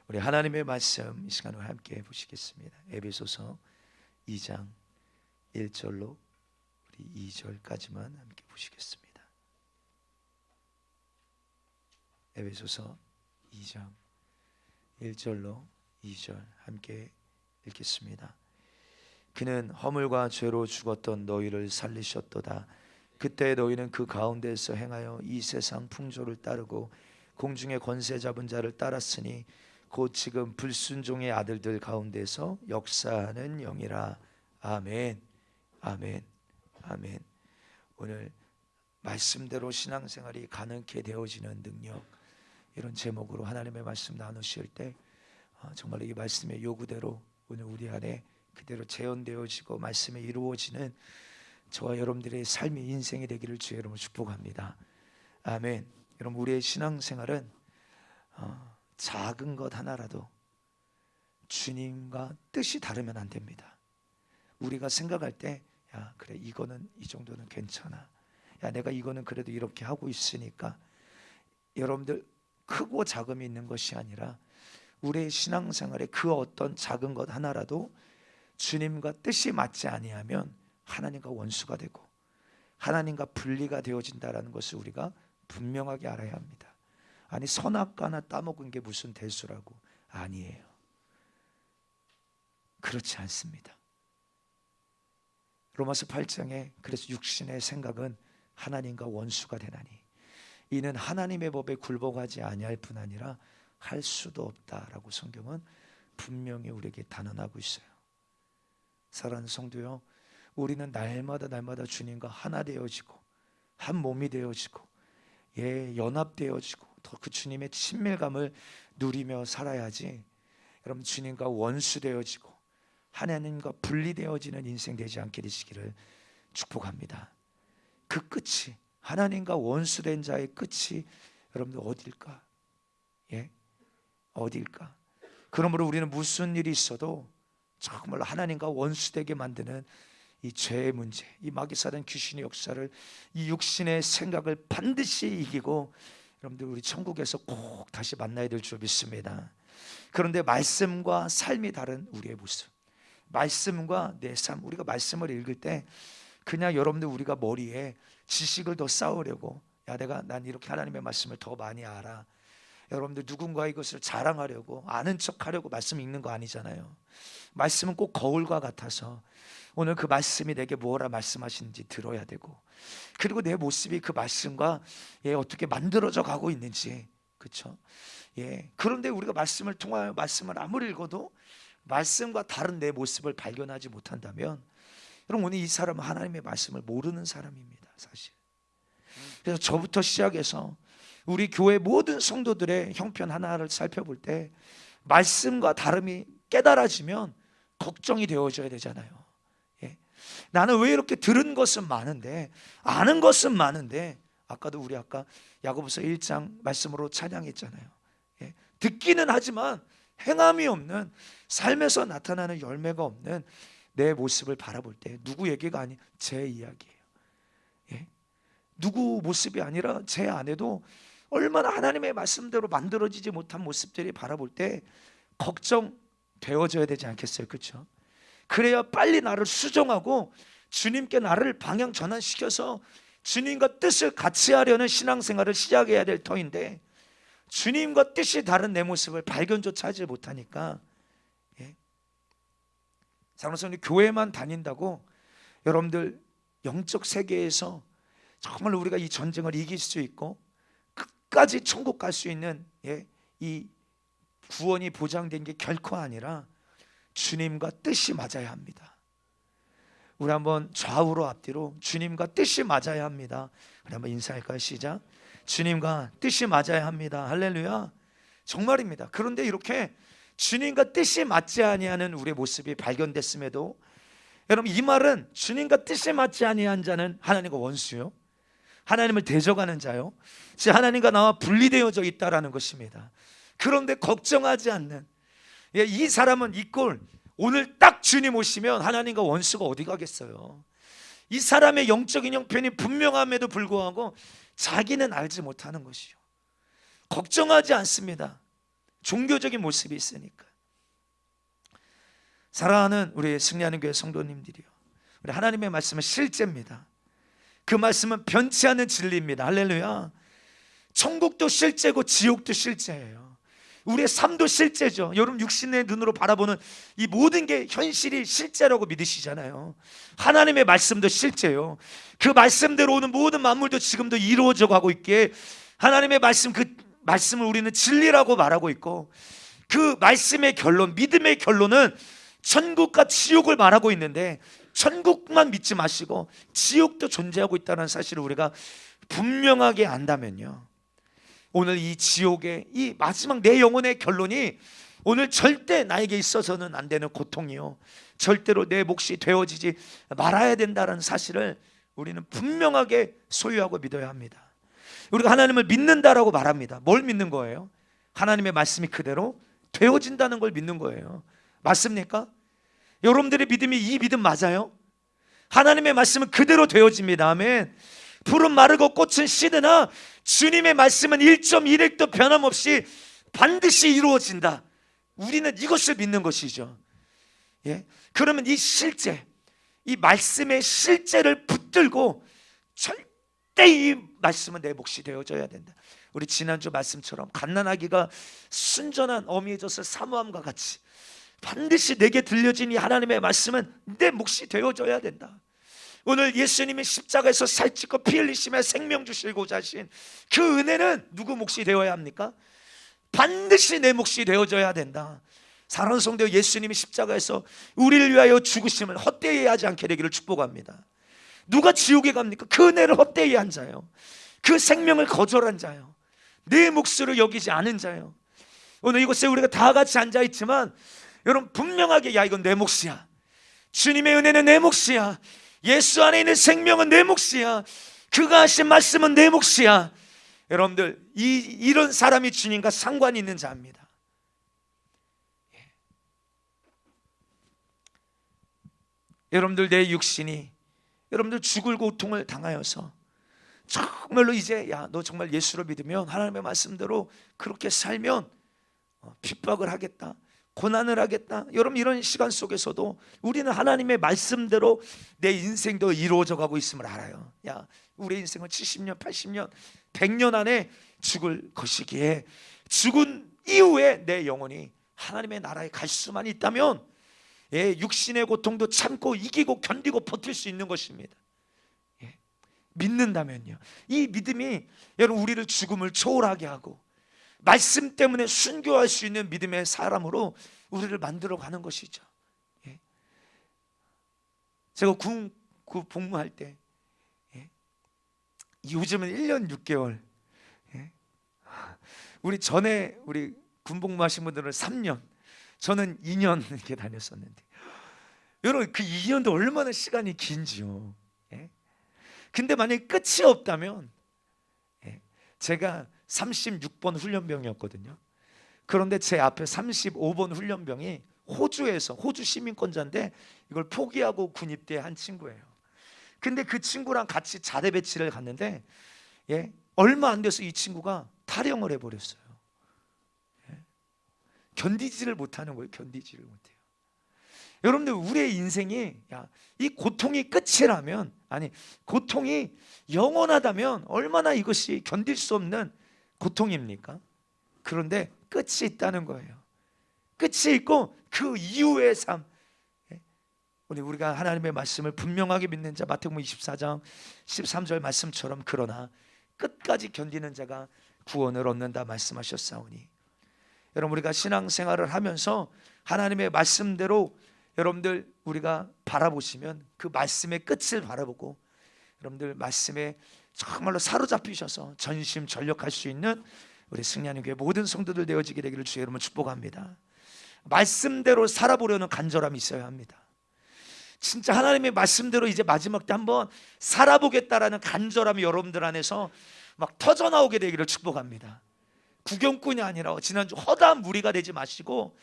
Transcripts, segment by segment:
우리 하나님의 말씀 이 시간에 함께 보시겠습니다. 에베소서 2장 1절로 우리 2절까지만 함께 보시겠습니다. 에베소서 2장 1절로 2절 함께 읽겠습니다. 그는 허물과 죄로 죽었던 너희를 살리셨도다. 그때 너희는 그 가운데서 행하여 이 세상 풍조를 따르고 공중의 권세 잡은 자를 따랐으니 곧 지금 불순종의 아들들 가운데서 역사하는 영이라. 아멘, 아멘, 아멘. 오늘 말씀대로 신앙생활이 가능케 되어지는 능력, 이런 제목으로 하나님의 말씀 나누실 때 정말 이 말씀의 요구대로 오늘 우리 안에 그대로 재현되어지고 말씀이 이루어지는 저와 여러분들의 삶의 인생이 되기를 주의 이름으로 축복합니다. 아멘. 여러분, 우리의 신앙생활은 작은 것 하나라도 주님과 뜻이 다르면 안 됩니다. 우리가 생각할 때 야, 그래, 이거는 이 정도는 괜찮아. 야, 내가 이거는 그래도 이렇게 하고 있으니까. 여러분들, 크고 작음이 있는 것이 아니라 우리의 신앙생활에 그 어떤 작은 것 하나라도 주님과 뜻이 맞지 아니하면 하나님과 원수가 되고 하나님과 분리가 되어진다는 것을 우리가 분명하게 알아야 합니다. 아니, 선악과 하나 따먹은 게 무슨 대수라고. 아니에요. 그렇지 않습니다. 로마서 8장에 그래서 육신의 생각은 하나님과 원수가 되나니 이는 하나님의 법에 굴복하지 아니할 뿐 아니라 할 수도 없다라고 성경은 분명히 우리에게 단언하고 있어요. 사랑하는 성도요, 우리는 날마다 주님과 하나 되어지고 한 몸이 되어지고 연합되어지고 더 그 주님의 친밀감을 누리며 살아야지 여러분 주님과 원수되어지고 하나님과 분리되어지는 인생 되지 않게 되시기를 축복합니다. 그 끝이, 하나님과 원수된 자의 끝이 여러분들 어딜까? 어딜까? 그러므로 우리는 무슨 일이 있어도 정말 하나님과 원수되게 만드는 이 죄의 문제, 이 마귀사단 귀신의 역사를, 이 육신의 생각을 반드시 이기고 여러분들 우리 천국에서 꼭 다시 만나야 될 줄 믿습니다. 그런데 말씀과 삶이 다른 우리의 모습, 말씀과 내 삶, 우리가 말씀을 읽을 때 그냥 여러분들 우리가 머리에 지식을 더 쌓으려고, 야, 난 이렇게 하나님의 말씀을 더 많이 알아, 여러분들 누군가 이것을 자랑하려고 아는 척하려고 말씀 읽는 거 아니잖아요. 말씀은 꼭 거울과 같아서 오늘 그 말씀이 내게 뭐라 말씀하시는지 들어야 되고, 그리고 내 모습이 그 말씀과 어떻게 만들어져 가고 있는지, 그렇죠? 그런데 우리가 말씀을 통하여 말씀을 아무리 읽어도 말씀과 다른 내 모습을 발견하지 못한다면 여러분 오늘 이 사람은 하나님의 말씀을 모르는 사람입니다, 사실. 그래서 저부터 시작해서 우리 교회 모든 성도들의 형편 하나를 살펴볼 때 말씀과 다름이 깨달아지면 걱정이 되어져야 되잖아요. 나는 왜 이렇게 들은 것은 많은데, 아는 것은 많은데, 아까도 우리 야고보서 1장 말씀으로 찬양했잖아요. 듣기는 하지만 행함이 없는, 삶에서 나타나는 열매가 없는 내 모습을 바라볼 때 누구 얘기가 아니, 제 이야기예요. 누구 모습이 아니라 제 안에도 얼마나 하나님의 말씀대로 만들어지지 못한 모습들이 바라볼 때 걱정되어져야 되지 않겠어요? 그렇죠? 그래야 빨리 나를 수정하고 주님께 나를 방향 전환시켜서 주님과 뜻을 같이 하려는 신앙생활을 시작해야 될 터인데, 주님과 뜻이 다른 내 모습을 발견조차 하지 못하니까, 사랑하는 교회만 다닌다고 여러분들 영적 세계에서 정말 우리가 이 전쟁을 이길 수 있고 끝까지 천국 갈 수 있는 이 구원이 보장된 게 결코 아니라 주님과 뜻이 맞아야 합니다. 우리 한번 좌우로 앞뒤로 주님과 뜻이 맞아야 합니다. 우리 한번 인사할까요? 시작. 주님과 뜻이 맞아야 합니다. 할렐루야. 정말입니다. 그런데 이렇게 주님과 뜻이 맞지 아니하는 우리의 모습이 발견됐음에도 여러분, 이 말은 주님과 뜻이 맞지 아니한 자는 하나님과 원수요, 하나님을 대적하는 자요, 즉 하나님과 나와 분리되어져 있다라는 것입니다. 그런데 걱정하지 않는 이 사람은 이 꼴, 오늘 딱 주님 오시면 하나님과 원수가 어디 가겠어요? 이 사람의 영적인 형편이 분명함에도 불구하고 자기는 알지 못하는 것이요, 걱정하지 않습니다. 종교적인 모습이 있으니까. 사랑하는 우리 승리하는 교회 성도님들이요, 우리 하나님의 말씀은 실제입니다. 그 말씀은 변치 않는 진리입니다. 할렐루야. 천국도 실제고 지옥도 실제예요. 우리의 삶도 실제죠. 여러분 육신의 눈으로 바라보는 이 모든 게 현실이 실제라고 믿으시잖아요. 하나님의 말씀도 실제요. 그 말씀대로 오는 모든 만물도 지금도 이루어져 가고 있기에 하나님의 말씀, 그 말씀을 우리는 진리라고 말하고 있고, 그 말씀의 결론, 믿음의 결론은 천국과 지옥을 말하고 있는데, 천국만 믿지 마시고 지옥도 존재하고 있다는 사실을 우리가 분명하게 안다면요, 오늘 이 지옥의 이 마지막 내 영혼의 결론이 오늘 절대 나에게 있어서는 안 되는 고통이요, 절대로 내 몫이 되어지지 말아야 된다는 사실을 우리는 분명하게 소유하고 믿어야 합니다. 우리가 하나님을 믿는다라고 말합니다. 뭘 믿는 거예요? 하나님의 말씀이 그대로 되어진다는 걸 믿는 거예요. 맞습니까? 여러분들의 믿음이 이 믿음 맞아요? 하나님의 말씀은 그대로 되어집니다. 아멘. 풀은 마르고 꽃은 시드나 주님의 말씀은 1.1핵도 변함없이 반드시 이루어진다. 우리는 이것을 믿는 것이죠. 예? 그러면 이 실제, 이 말씀의 실제를 붙들고 절대 이 말씀은 내 몫이 되어져야 된다. 우리 지난주 말씀처럼 갓난아기가 순전한 어미의 젖을 사모함과 같이 반드시 내게 들려진 이 하나님의 말씀은 내 몫이 되어져야 된다. 오늘 예수님이 십자가에서 살찌고 피 흘리시며 생명 주시고자 하신 그 은혜는 누구 몫이 되어야 합니까? 반드시 내 몫이 되어져야 된다. 사랑하는 성도, 예수님이 십자가에서 우리를 위하여 죽으심을 헛되이 하지 않게 되기를 축복합니다. 누가 지옥에 갑니까? 그 은혜를 헛되이 한 자요, 그 생명을 거절한 자요, 내 몫으로 여기지 않은 자요. 오늘 이곳에 우리가 다 같이 앉아있지만 여러분 분명하게, 야, 이건 내 몫이야, 주님의 은혜는 내 몫이야, 예수 안에 있는 생명은 내 몫이야, 그가 하신 말씀은 내 몫이야. 여러분들 이런 사람이 주님과 상관이 있는 자입니다. 여러분들 내 육신이 여러분들 죽을 고통을 당하여서 정말로 이제, 야, 너 정말 예수를 믿으면 하나님의 말씀대로 그렇게 살면 핍박을 하겠다, 고난을 하겠다. 여러분 이런 시간 속에서도 우리는 하나님의 말씀대로 내 인생도 이루어져 가고 있음을 알아요. 야, 우리 인생은 70년, 80년, 100년 안에 죽을 것이기에 죽은 이후에 내 영혼이 하나님의 나라에 갈 수만 있다면, 예, 육신의 고통도 참고 이기고 견디고 버틸 수 있는 것입니다. 예, 믿는다면요. 이 믿음이 여러분 우리를 죽음을 초월하게 하고 말씀 때문에 순교할 수 있는 믿음의 사람으로 우리를 만들어 가는 것이죠. 예. 제가 군 복무할 때, 예, 요즘은 1년 6개월, 예. 우리 전에 우리 군 복무하신 분들은 3년, 저는 2년 이렇게 다녔었는데, 여러분 그 2년도 얼마나 시간이 긴지요. 예? 근데 만약에 끝이 없다면, 예, 제가 36번 훈련병이었거든요. 그런데 제 앞에 35번 훈련병이 호주에서, 호주 시민권자인데 이걸 포기하고 군입대한 친구예요. 근데 그 친구랑 같이 자대 배치를 갔는데, 예, 얼마 안 돼서 이 친구가 탈영을 해버렸어요. 예? 견디지를 못하는 거예요. 견디지를 못해요. 여러분들 우리의 인생이, 야, 이 고통이 끝이라면, 아니 고통이 영원하다면 얼마나 이것이 견딜 수 없는 고통입니까? 그런데 끝이 있다는 거예요. 끝이 있고 그 이후의 삶, 우리가 하나님의 말씀을 분명하게 믿는 자, 마태복음 24장 13절 말씀처럼, 그러나 끝까지 견디는 자가 구원을 얻는다 말씀하셨사오니, 여러분 우리가 신앙생활을 하면서 하나님의 말씀대로 여러분들 우리가 바라보시면 그 말씀의 끝을 바라보고 여러분들 말씀에 정말로 사로잡히셔서 전심전력할 수 있는 우리 승리하는 교회 모든 성도들 되어지게 되기를 주의 이름으로 축복합니다. 말씀대로 살아보려는 간절함이 있어야 합니다. 진짜 하나님의 말씀대로 이제 마지막 때 한번 살아보겠다라는 간절함이 여러분들 안에서 막 터져나오게 되기를 축복합니다. 구경꾼이 아니라 지난주 허다한 무리가 되지 마시고,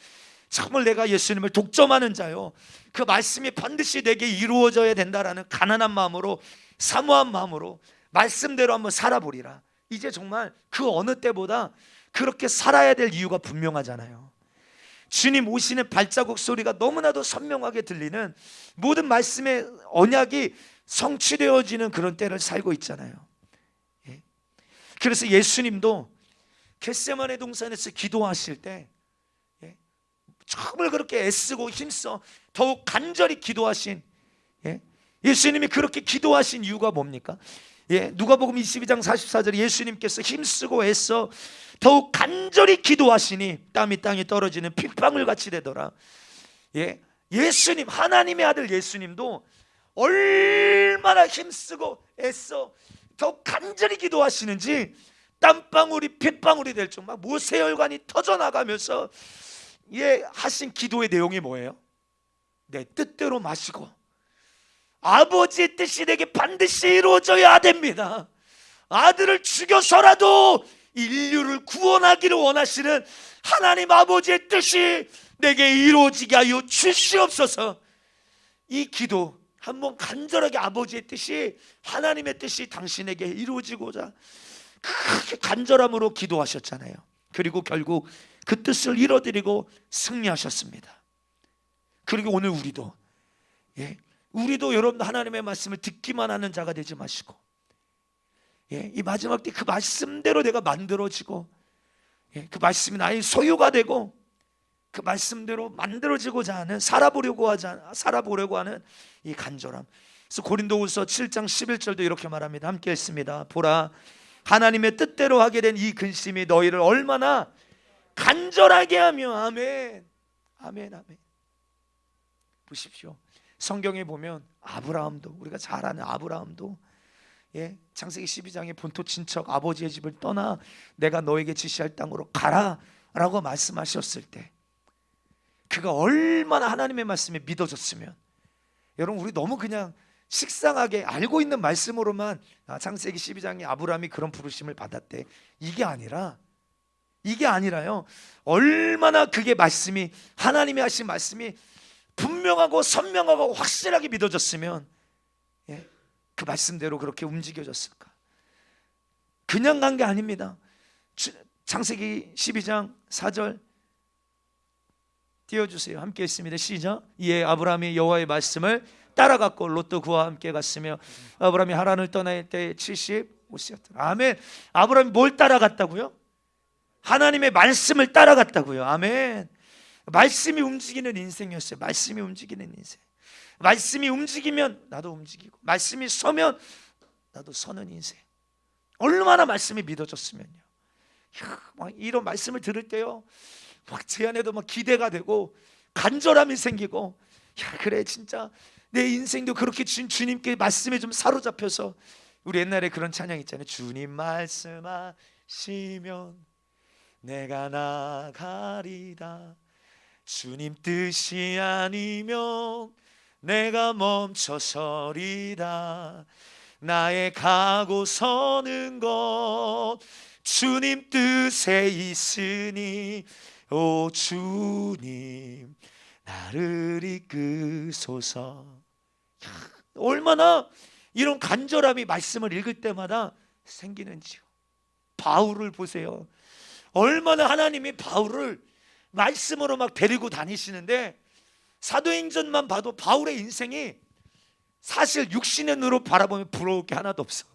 정말 내가 예수님을 독점하는 자요, 그 말씀이 반드시 내게 이루어져야 된다라는 가난한 마음으로, 사모한 마음으로 말씀대로 한번 살아보리라. 이제 정말 그 어느 때보다 그렇게 살아야 될 이유가 분명하잖아요. 주님 오시는 발자국 소리가 너무나도 선명하게 들리는, 모든 말씀의 언약이 성취되어지는 그런 때를 살고 있잖아요. 예. 그래서 예수님도 겟세마네 동산에서 기도하실 때 정말 그렇게 애쓰고 힘써 더욱 간절히 기도하신, 예수님이 그렇게 기도하신 이유가 뭡니까? 누가복음 22장 44절에 예수님께서 힘쓰고 애써 더욱 간절히 기도하시니 땀이 땅에 떨어지는 핏방울 같이 되더라. 예수님, 하나님의 아들 예수님도 얼마나 힘쓰고 애써 더욱 간절히 기도하시는지 땀방울이 핏방울이 될 정말 모세혈관이 터져나가면서 하신 기도의 내용이 뭐예요? 내 뜻대로 마시고 아버지의 뜻이 내게 반드시 이루어져야 됩니다. 아들을 죽여서라도 인류를 구원하기를 원하시는 하나님 아버지의 뜻이 내게 이루어지게 하여 주시옵소서. 이 기도 한번 간절하게 아버지의 뜻이, 하나님의 뜻이 당신에게 이루어지고자 그렇게 간절함으로 기도하셨잖아요. 그리고 결국 그 뜻을 이뤄드리고 승리하셨습니다. 그리고 오늘 우리도 여러분 하나님의 말씀을 듣기만 하는 자가 되지 마시고, 이 마지막 때 그 말씀대로 내가 만들어지고, 그 말씀이 나의 소유가 되고, 그 말씀대로 만들어지고자 하는, 살아보려고 하는 이 간절함. 그래서 고린도후서 7장 11절도 이렇게 말합니다. 함께 했습니다. 보라, 하나님의 뜻대로 하게 된 이 근심이 너희를 얼마나 간절하게 하며. 아멘, 아멘, 아멘. 보십시오. 성경에 보면 아브라함도, 우리가 잘 아는 아브라함도 창세기 12장에 본토 친척 아버지의 집을 떠나 내가 너에게 지시할 땅으로 가라 라고 말씀하셨을 때 그가 얼마나 하나님의 말씀에 믿어졌으면, 여러분 우리 너무 그냥 식상하게 알고 있는 말씀으로만 창세기 12장에 아브라함이 그런 부르심을 받았대, 이게 아니라요, 얼마나 그게 말씀이, 하나님이 하신 말씀이 분명하고 선명하고 확실하게 믿어졌으면 그 말씀대로 그렇게 움직여졌을까. 그냥 간 게 아닙니다. 창세기 12장 4절 띄워주세요. 함께 했습니다. 시작. 이에 아브라함이 여호와의 말씀을 따라갔고 롯도 그와 함께 갔으며 아브라함이 하란을 떠날 때 75세였더라. 아멘. 아브라함이 뭘 따라갔다고요? 하나님의 말씀을 따라갔다고요. 아멘. 말씀이 움직이는 인생이었어요. 말씀이 움직이는 인생. 말씀이 움직이면 나도 움직이고, 말씀이 서면 나도 서는 인생. 얼마나 말씀이 믿어졌으면요. 막 이런 말씀을 들을 때요, 막 제 안에도 막 기대가 되고 간절함이 생기고, 그래 진짜 내 인생도 그렇게 주님께 말씀에 좀 사로잡혀서, 우리 옛날에 그런 찬양 있잖아요. 주님 말씀하시면 내가 나가리다. 주님 뜻이 아니면 내가 멈춰서리다. 나의 가고 서는 것 주님 뜻에 있으니 오 주님 나를 이끄소서. 얼마나 이런 간절함이 말씀을 읽을 때마다 생기는지요. 바울을 보세요. 얼마나 하나님이 바울을 말씀으로 막 데리고 다니시는데, 사도행전만 봐도 바울의 인생이 사실 육신의 눈으로 바라보면 부러울 게 하나도 없어.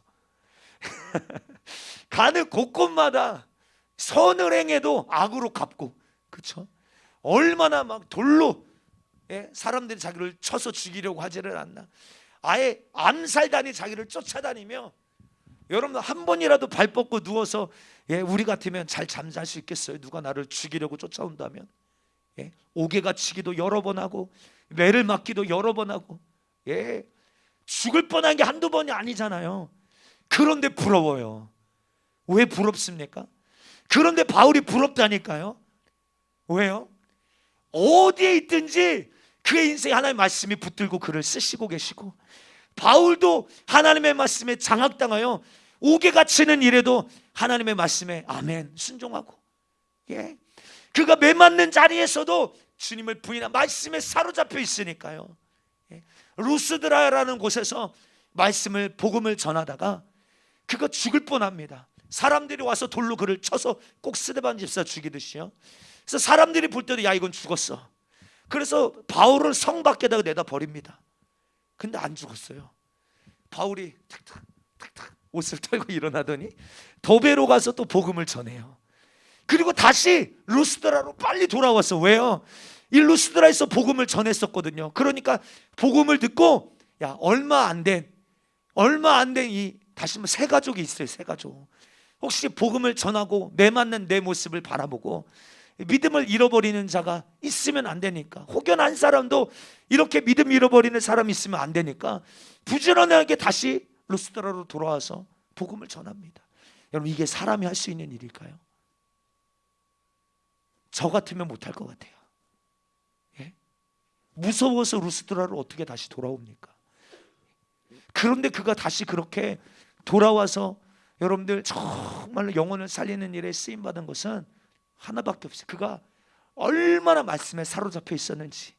가는 곳곳마다 선을 행해도 악으로 갚고, 그렇죠? 얼마나 막 돌로 사람들이 자기를 쳐서 죽이려고 하지를 않나. 아예 암살단이 자기를 쫓아다니며, 여러분 한 번이라도 발 뻗고 누워서 우리 같으면 잘 잠잘 수 있겠어요? 누가 나를 죽이려고 쫓아온다면. 옥에가 치기도 여러 번 하고 매를 맞기도 여러 번 하고, 죽을 뻔한 게 한두 번이 아니잖아요. 그런데 부러워요. 왜 부럽습니까? 그런데 바울이 부럽다니까요. 왜요? 어디에 있든지 그의 인생에 하나님의 말씀이 붙들고 그를 쓰시고 계시고, 바울도 하나님의 말씀에 장악당하여 옥에 갇히는 일에도 하나님의 말씀에 아멘 순종하고, 그가 매 맞는 자리에서도 주님을 부인한 말씀에 사로잡혀 있으니까요. 루스드라라는 곳에서 말씀을 복음을 전하다가 그가 죽을 뻔합니다. 사람들이 와서 돌로 그를 쳐서 꼭 스데반 집사 죽이듯이요. 그래서 사람들이 볼 때도 야 이건 죽었어. 그래서 바울을 성 밖에다가 내다 버립니다. 근데 안 죽었어요. 바울이 탁탁 옷을 털고 일어나더니 도베로 가서 또 복음을 전해요. 그리고 다시 루스드라로 빨리 돌아왔어. 왜요? 이 루스드라에서 복음을 전했었거든요. 그러니까 복음을 듣고 야 얼마 안 된 이 다시 한번 세 가족이 있어요. 세 가족. 혹시 복음을 전하고 매맞는 내 모습을 바라보고 믿음을 잃어버리는 자가 있으면 안 되니까, 혹여 한 사람도 이렇게 믿음 잃어버리는 사람이 있으면 안 되니까 부지런하게 다시 루스드라로 돌아와서 복음을 전합니다. 여러분 이게 사람이 할 수 있는 일일까요? 저 같으면 못할 것 같아요. 예? 무서워서 루스드라로 어떻게 다시 돌아옵니까? 그런데 그가 다시 그렇게 돌아와서 여러분들 정말로 영혼을 살리는 일에 쓰임받은 것은 하나밖에 없어요. 그가 얼마나 말씀에 사로잡혀 있었는지,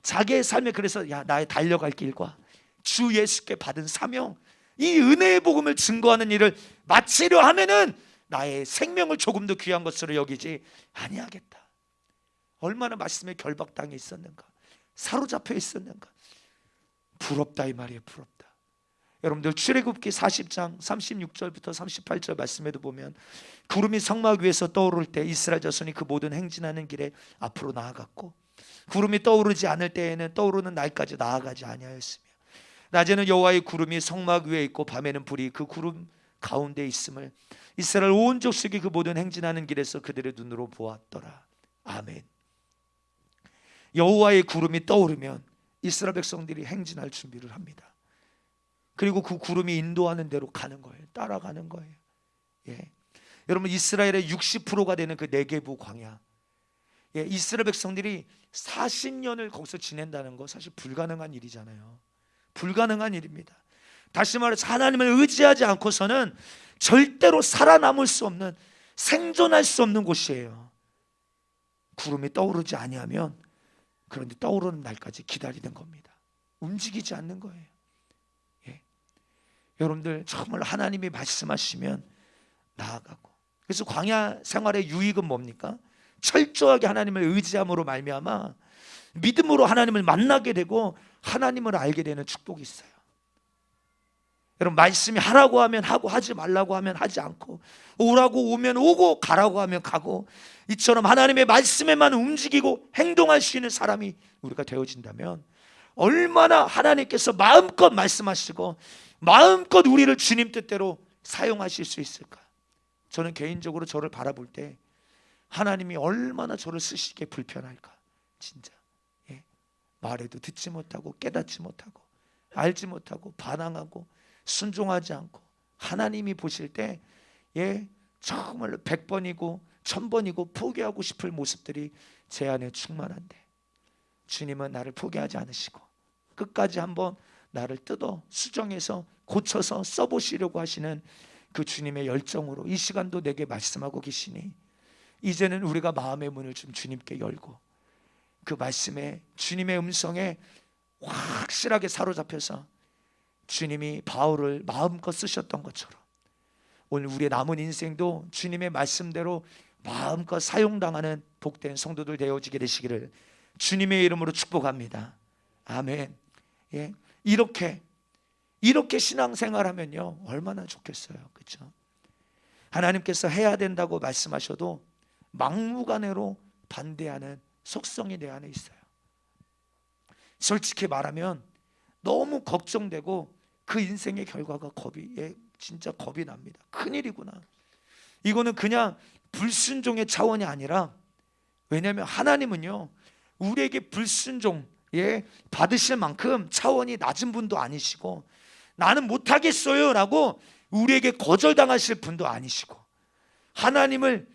자기의 삶에, 그래서 야 나의 달려갈 길과 주 예수께 받은 사명, 이 은혜의 복음을 증거하는 일을 마치려 하면은 나의 생명을 조금 더 귀한 것으로 여기지 아니하겠다. 얼마나 말씀에 결박당해 있었는가, 사로잡혀 있었는가. 부럽다 이 말이에요. 부럽다. 여러분들 출애굽기 40장 36절부터 38절 말씀에도 보면 구름이 성막 위에서 떠오를 때 이스라엘 자손이 그 모든 행진하는 길에 앞으로 나아갔고, 구름이 떠오르지 않을 때에는 떠오르는 날까지 나아가지 아니하였으며, 낮에는 여호와의 구름이 성막 위에 있고 밤에는 불이 그 구름 가운데 있음을 이스라엘 온 족속이 그 모든 행진하는 길에서 그들의 눈으로 보았더라. 아멘. 여호와의 구름이 떠오르면 이스라엘 백성들이 행진할 준비를 합니다. 그리고 그 구름이 인도하는 대로 가는 거예요. 따라가는 거예요. 예. 여러분 이스라엘의 60%가 되는 그 네게부 광야, 예, 이스라엘 백성들이 40년을 거기서 지낸다는 거 사실 불가능한 일이잖아요. 불가능한 일입니다. 다시 말해서 하나님을 의지하지 않고서는 절대로 살아남을 수 없는, 생존할 수 없는 곳이에요. 구름이 떠오르지 아니하면, 그런데 떠오르는 날까지 기다리는 겁니다. 움직이지 않는 거예요. 예. 여러분들 정말 하나님이 말씀하시면 나아가고, 그래서 광야 생활의 유익은 뭡니까? 철저하게 하나님을 의지함으로 말미암아 믿음으로 하나님을 만나게 되고 하나님을 알게 되는 축복이 있어요. 여러분 말씀이 하라고 하면 하고, 하지 말라고 하면 하지 않고, 오라고 오면 오고 가라고 하면 가고, 이처럼 하나님의 말씀에만 움직이고 행동할 수 있는 사람이 우리가 되어진다면 얼마나 하나님께서 마음껏 말씀하시고 마음껏 우리를 주님 뜻대로 사용하실 수 있을까. 저는 개인적으로 저를 바라볼 때 하나님이 얼마나 저를 쓰시기에 불편할까. 진짜 예. 말해도 듣지 못하고 깨닫지 못하고 알지 못하고 반항하고 순종하지 않고, 하나님이 보실 때 예, 정말로 100번이고 1000번이고 포기하고 싶을 모습들이 제 안에 충만한데, 주님은 나를 포기하지 않으시고 끝까지 한번 나를 뜯어 수정해서 고쳐서 써보시려고 하시는 그 주님의 열정으로 이 시간도 내게 말씀하고 계시니, 이제는 우리가 마음의 문을 좀 주님께 열고 그 말씀에, 주님의 음성에 확실하게 사로잡혀서 주님이 바울을 마음껏 쓰셨던 것처럼 오늘 우리의 남은 인생도 주님의 말씀대로 마음껏 사용당하는 복된 성도들 되어지게 되시기를 주님의 이름으로 축복합니다. 아멘. 예, 이렇게 신앙생활하면요 얼마나 좋겠어요. 그렇죠? 하나님께서 해야 된다고 말씀하셔도 막무가내로 반대하는 속성이 내 안에 있어요. 솔직히 말하면 너무 걱정되고 그 인생의 결과가 진짜 겁이 납니다. 큰일이구나. 이거는 그냥 불순종의 차원이 아니라, 왜냐하면 하나님은요 우리에게 불순종 받으실 만큼 차원이 낮은 분도 아니시고, 나는 못하겠어요 라고 우리에게 거절당하실 분도 아니시고, 하나님을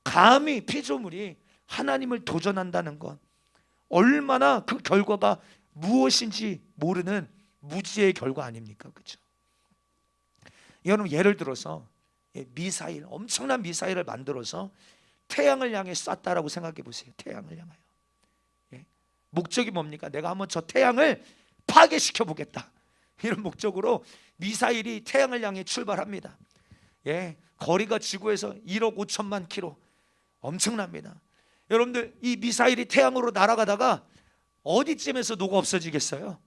감히 피조물이 하나님을 도전한다는 건 얼마나 그 결과가 무엇인지 모르는 무지의 결과 아닙니까? 그렇죠? 여러분 예를 들어서 미사일, 엄청난 미사일을 만들어서 태양을 향해 쐈다라고 생각해 보세요. 태양을 향하여. 목적이 뭡니까? 내가 한번 저 태양을 파괴시켜 보겠다, 이런 목적으로 미사일이 태양을 향해 출발합니다. 거리가 지구에서 1억 5천만 킬로, 엄청납니다. 여러분들, 이 미사일이 태양으로 날아가다가 어디쯤에서 녹아 없어지겠어요?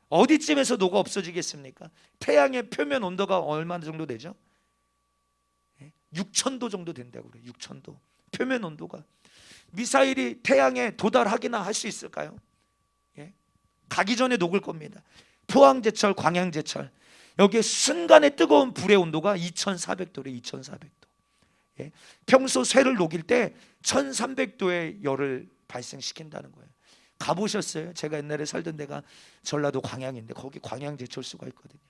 어디쯤에서 녹아 없어지겠습니까? 태양의 표면 온도가 얼마 정도 되죠? 6,000도 정도 된다고 그래요. 6,000도 표면 온도가. 미사일이 태양에 도달하기나 할 수 있을까요? 가기 전에 녹을 겁니다. 포항제철, 광양제철, 여기에 순간의 뜨거운 불의 온도가 2,400도래. 2,400도. 평소 쇠를 녹일 때 1,300도의 열을 발생시킨다는 거예요. 가보셨어요? 제가 옛날에 살던 데가 전라도 광양인데 거기 광양제철소가 있거든요.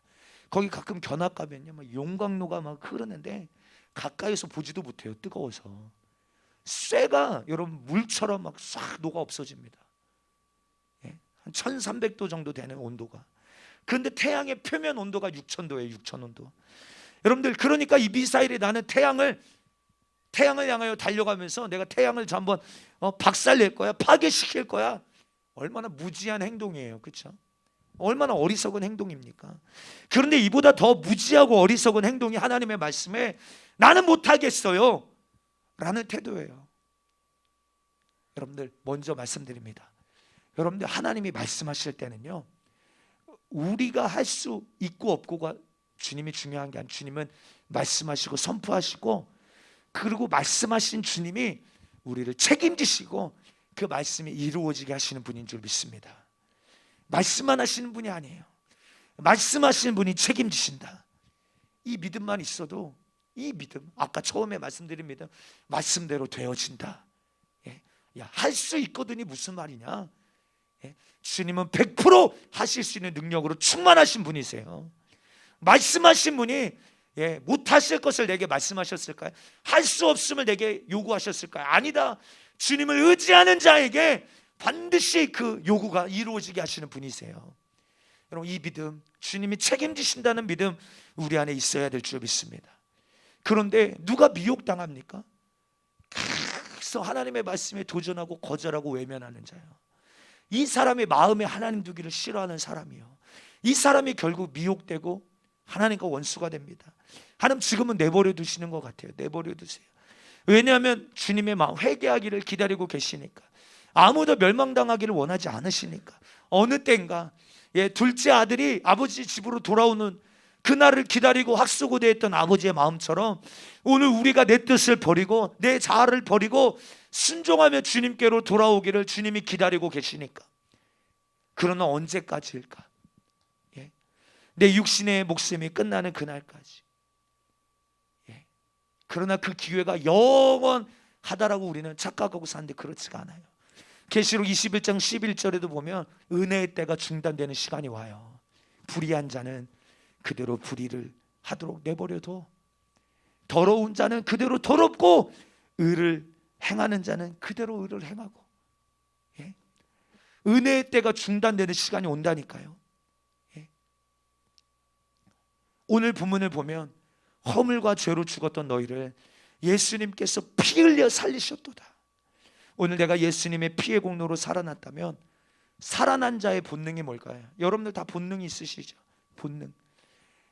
거기 가끔 견학 가면요, 막 용광로가 막 흐르는데 가까이서 보지도 못해요. 뜨거워서. 쇠가 여러분 물처럼 막 싹 녹아 없어집니다. 한 1,300도 정도 되는 온도가. 그런데 태양의 표면 온도가 6,000도예요. 6,000온도. 여러분들, 그러니까 이 미사일이 나는 태양을 향하여 달려가면서 내가 태양을 한번 박살낼 거야, 파괴시킬 거야. 얼마나 무지한 행동이에요. 그렇죠? 얼마나 어리석은 행동입니까? 그런데 이보다 더 무지하고 어리석은 행동이 하나님의 말씀에 나는 못하겠어요 라는 태도예요. 여러분들, 먼저 말씀드립니다. 여러분들, 하나님이 말씀하실 때는요, 우리가 할 수 있고 없고가 주님이 중요한 게 아니라 주님은 말씀하시고 선포하시고, 그리고 말씀하신 주님이 우리를 책임지시고 그 말씀이 이루어지게 하시는 분인 줄 믿습니다. 말씀만 하시는 분이 아니에요. 말씀하시는 분이 책임지신다. 이 믿음만 있어도, 이 믿음, 아까 처음에 말씀드린 믿음, 말씀대로 되어진다. 할 수 있거든이 무슨 말이냐? 주님은 100% 하실 수 있는 능력으로 충만하신 분이세요. 말씀하신 분이 못하실 것을 내게 말씀하셨을까요? 할 수 없음을 내게 요구하셨을까요? 아니다. 주님을 의지하는 자에게 반드시 그 요구가 이루어지게 하시는 분이세요. 여러분, 이 믿음, 주님이 책임지신다는 믿음 우리 안에 있어야 될 줄 믿습니다. 그런데 누가 미혹당합니까? 계속 하나님의 말씀에 도전하고 거절하고 외면하는 자요. 이 사람의 마음에 하나님 두기를 싫어하는 사람이요. 이 사람이 결국 미혹되고 하나님과 원수가 됩니다. 하나님 지금은 내버려 두시는 것 같아요. 내버려 두세요. 왜냐하면 주님의 마음, 회개하기를 기다리고 계시니까. 아무도 멸망당하기를 원하지 않으시니까. 어느 때인가 둘째 아들이 아버지 집으로 돌아오는 그날을 기다리고 학수고대했던 아버지의 마음처럼 오늘 우리가 내 뜻을 버리고 내 자아를 버리고 순종하며 주님께로 돌아오기를 주님이 기다리고 계시니까. 그러나 언제까지일까? 내 육신의 목숨이 끝나는 그날까지. 그러나 그 기회가 영원하다라고 우리는 착각하고 사는데 그렇지가 않아요. 계시록 21장 11절에도 보면 은혜의 때가 중단되는 시간이 와요. 불의한 자는 그대로 불의를 하도록 내버려둬. 더러운 자는 그대로 더럽고 의를 행하는 자는 그대로 의를 행하고. 은혜의 때가 중단되는 시간이 온다니까요. 오늘 본문을 보면 허물과 죄로 죽었던 너희를 예수님께서 피 흘려 살리셨도다. 오늘 내가 예수님의 피의 공로로 살아났다면 살아난 자의 본능이 뭘까요? 여러분들 다 본능이 있으시죠? 본능.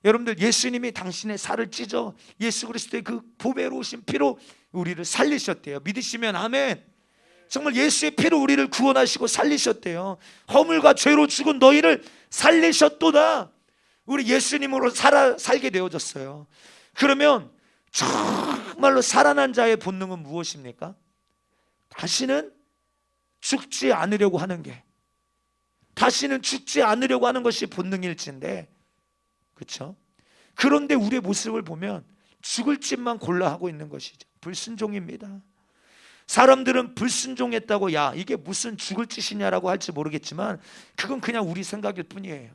여러분들, 예수님이 당신의 살을 찢어 예수 그리스도의 그 보배로우신 피로 우리를 살리셨대요. 믿으시면 아멘. 정말 예수의 피로 우리를 구원하시고 살리셨대요. 허물과 죄로 죽은 너희를 살리셨도다. 우리 예수님으로 살게 되어졌어요. 그러면 정말로 살아난 자의 본능은 무엇입니까? 다시는 죽지 않으려고 하는 게, 다시는 죽지 않으려고 하는 것이 본능일진데, 그렇죠? 그런데 우리의 모습을 보면 죽을 짓만 골라 하고 있는 것이죠. 불순종입니다. 사람들은 불순종했다고 야 이게 무슨 죽을 짓이냐라고 할지 모르겠지만 그건 그냥 우리 생각일 뿐이에요.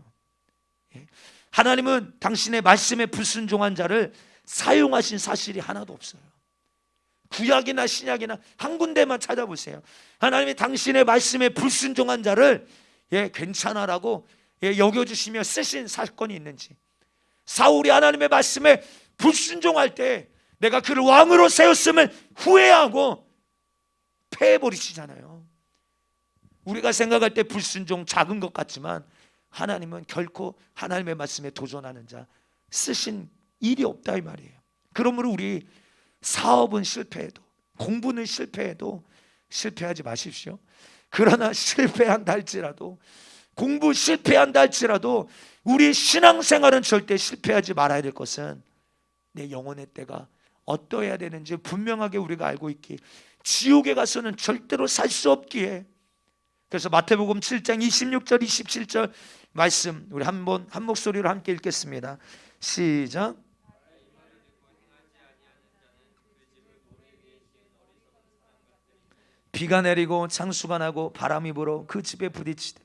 하나님은 당신의 말씀에 불순종한 자를 사용하신 사실이 하나도 없어요. 구약이나 신약이나 한 군데만 찾아보세요. 하나님이 당신의 말씀에 불순종한 자를 괜찮아라고 여겨주시며 쓰신 사건이 있는지. 사울이 하나님의 말씀에 불순종할 때 내가 그를 왕으로 세웠음을 후회하고 패해버리시잖아요. 우리가 생각할 때 불순종 작은 것 같지만 하나님은 결코 하나님의 말씀에 도전하는 자 쓰신 일이 없다 이 말이에요. 그러므로 우리 사업은 실패해도, 공부는 실패해도 실패하지 마십시오. 그러나 실패한다 할지라도, 공부 실패한다 할지라도 우리 신앙생활은 절대 실패하지 말아야 될 것은 내 영혼의 때가 어떠해야 되는지 분명하게 우리가 알고 있기, 지옥에 가서는 절대로 살 수 없기에. 그래서 마태복음 7장 26절 27절 말씀 우리 한 목소리로 함께 읽겠습니다. 시작. 비가 내리고 창수가 나고 바람이 불어 그 집에 부딪히되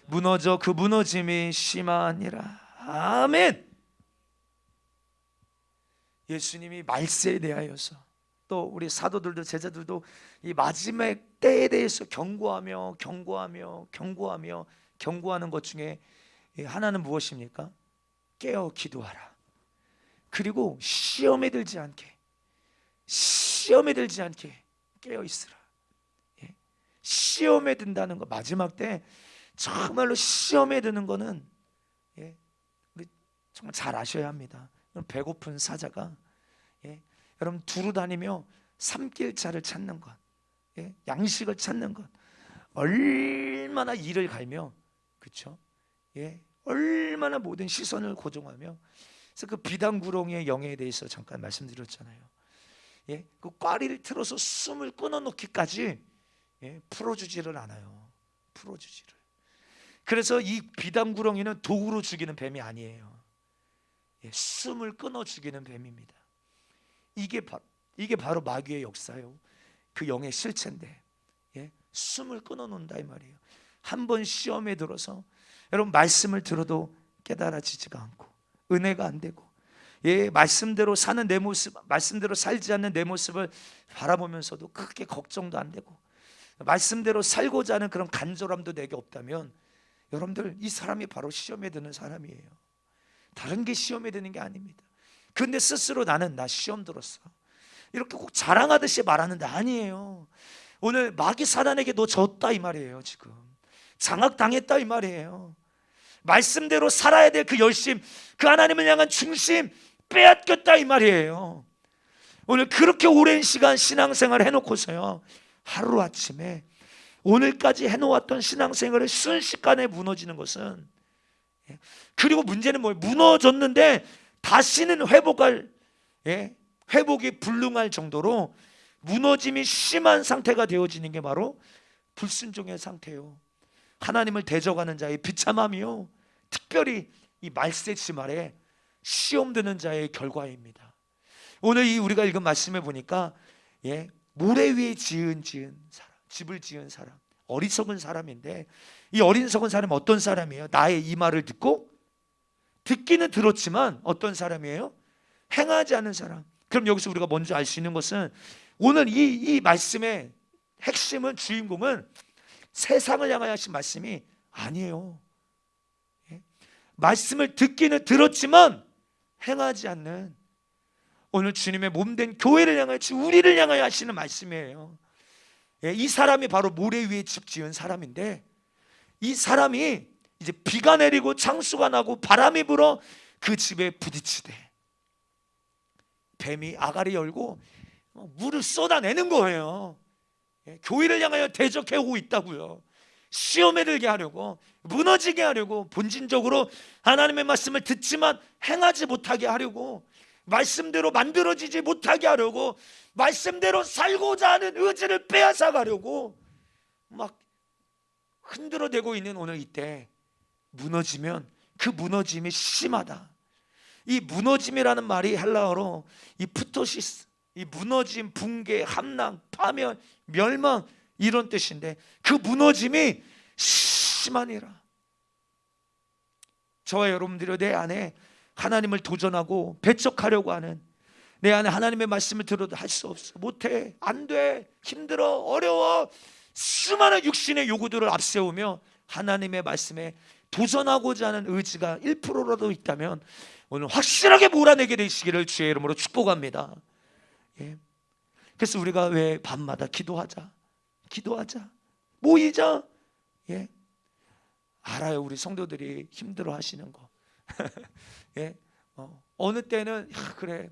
무너져 그 무너짐이 심하니라. 아멘. 예수님이 말세에 대하여서, 또 우리 사도들도 제자들도 이 마지막 때에 대해서 경고하며 경고하는 것 중에 하나는 무엇입니까? 깨어 기도하라. 그리고 시험에 들지 않게 깨어 있으라. 시험에 든다는 거, 마지막 때 정말로 시험에 드는 거는 우리 정말 잘 아셔야 합니다. 배고픈 사자가 여러분 두루 다니며 삼킬자를 찾는 것, 양식을 찾는 것, 얼마나 이를 갈며, 그렇죠? 얼마나 모든 시선을 고정하며. 그래서 그 비단구렁이의 영에 대해서 잠깐 말씀드렸잖아요. 그 꽈리를 틀어서 숨을 끊어놓기까지 풀어주지를 않아요. 풀어주지를. 그래서 이 비단구렁이는 도구로 죽이는 뱀이 아니에요. 숨을 끊어 죽이는 뱀입니다. 이게 바로 마귀의 역사요. 그 영의 실체인데, 숨을 끊어 놓는다 이 말이에요. 한번 시험에 들어서 여러분 말씀을 들어도 깨달아지지가 않고 은혜가 안 되고, 말씀대로 사는 내 모습, 말씀대로 살지 않는 내 모습을 바라보면서도 크게 걱정도 안 되고, 말씀대로 살고자 하는 그런 간절함도 내게 없다면 여러분들 이 사람이 바로 시험에 드는 사람이에요. 다른 게 시험에 드는 게 아닙니다. 근데 스스로 나는 나 시험 들었어 이렇게 꼭 자랑하듯이 말하는 데 아니에요. 오늘 마귀 사단에게 너 졌다 이 말이에요. 지금 장악당했다 이 말이에요. 말씀대로 살아야 될 그 열심, 그 하나님을 향한 중심 빼앗겼다 이 말이에요. 오늘 그렇게 오랜 시간 신앙생활을 해놓고서요, 하루아침에 오늘까지 해놓았던 신앙생활을 순식간에 무너지는 것은, 그리고 문제는 뭐예요? 무너졌는데 다시는 회복이 불능할 정도로 무너짐이 심한 상태가 되어지는 게 바로 불순종의 상태요. 하나님을 대적하는 자의 비참함이요, 특별히 이 말세지 말에 시험 드는 자의 결과입니다. 오늘 이 우리가 읽은 말씀에 보니까 모래 위에 지은 사람, 집을 지은 사람, 어리석은 사람인데, 이 어리석은 사람은 어떤 사람이에요? 나의 이 말을 듣기는 들었지만 어떤 사람이에요? 행하지 않는 사람. 그럼 여기서 우리가 먼저 알 수 있는 것은, 오늘 이 말씀의 핵심은, 주인공은 세상을 향하여 하신 말씀이 아니에요. 말씀을 듣기는 들었지만 행하지 않는, 오늘 주님의 몸된 교회를 향하여, 우리를 향하여 하시는 말씀이에요. 이 사람이 바로 모래 위에 집 지은 사람인데, 이 사람이 이제 비가 내리고 창수가 나고 바람이 불어 그 집에 부딪히되 뱀이 아가리 열고 물을 쏟아내는 거예요. 교회를 향하여 대적해오고 있다고요. 시험에 들게 하려고, 무너지게 하려고, 본진적으로 하나님의 말씀을 듣지만 행하지 못하게 하려고, 말씀대로 만들어지지 못하게 하려고, 말씀대로 살고자 하는 의지를 빼앗아 가려고 막 흔들어대고 있는 오늘 이때, 무너지면 그 무너짐이 심하다. 이 무너짐이라는 말이 헬라어로 이 프토시스, 이 무너짐, 붕괴, 함락, 파멸, 멸망, 이런 뜻인데, 그 무너짐이 심하니라. 저와 여러분들이 내 안에 하나님을 도전하고 배척하려고 하는, 내 안에 하나님의 말씀을 들어도 할 수 없어, 못해, 안 돼, 힘들어, 어려워, 수많은 육신의 요구들을 앞세우며 하나님의 말씀에 도전하고자 하는 의지가 1%라도 있다면 오늘 확실하게 몰아내게 되시기를 주의 이름으로 축복합니다. 그래서 우리가 왜 밤마다 기도하자, 모이자. 알아요, 우리 성도들이 힘들어 하시는 거. 어느 때는 그래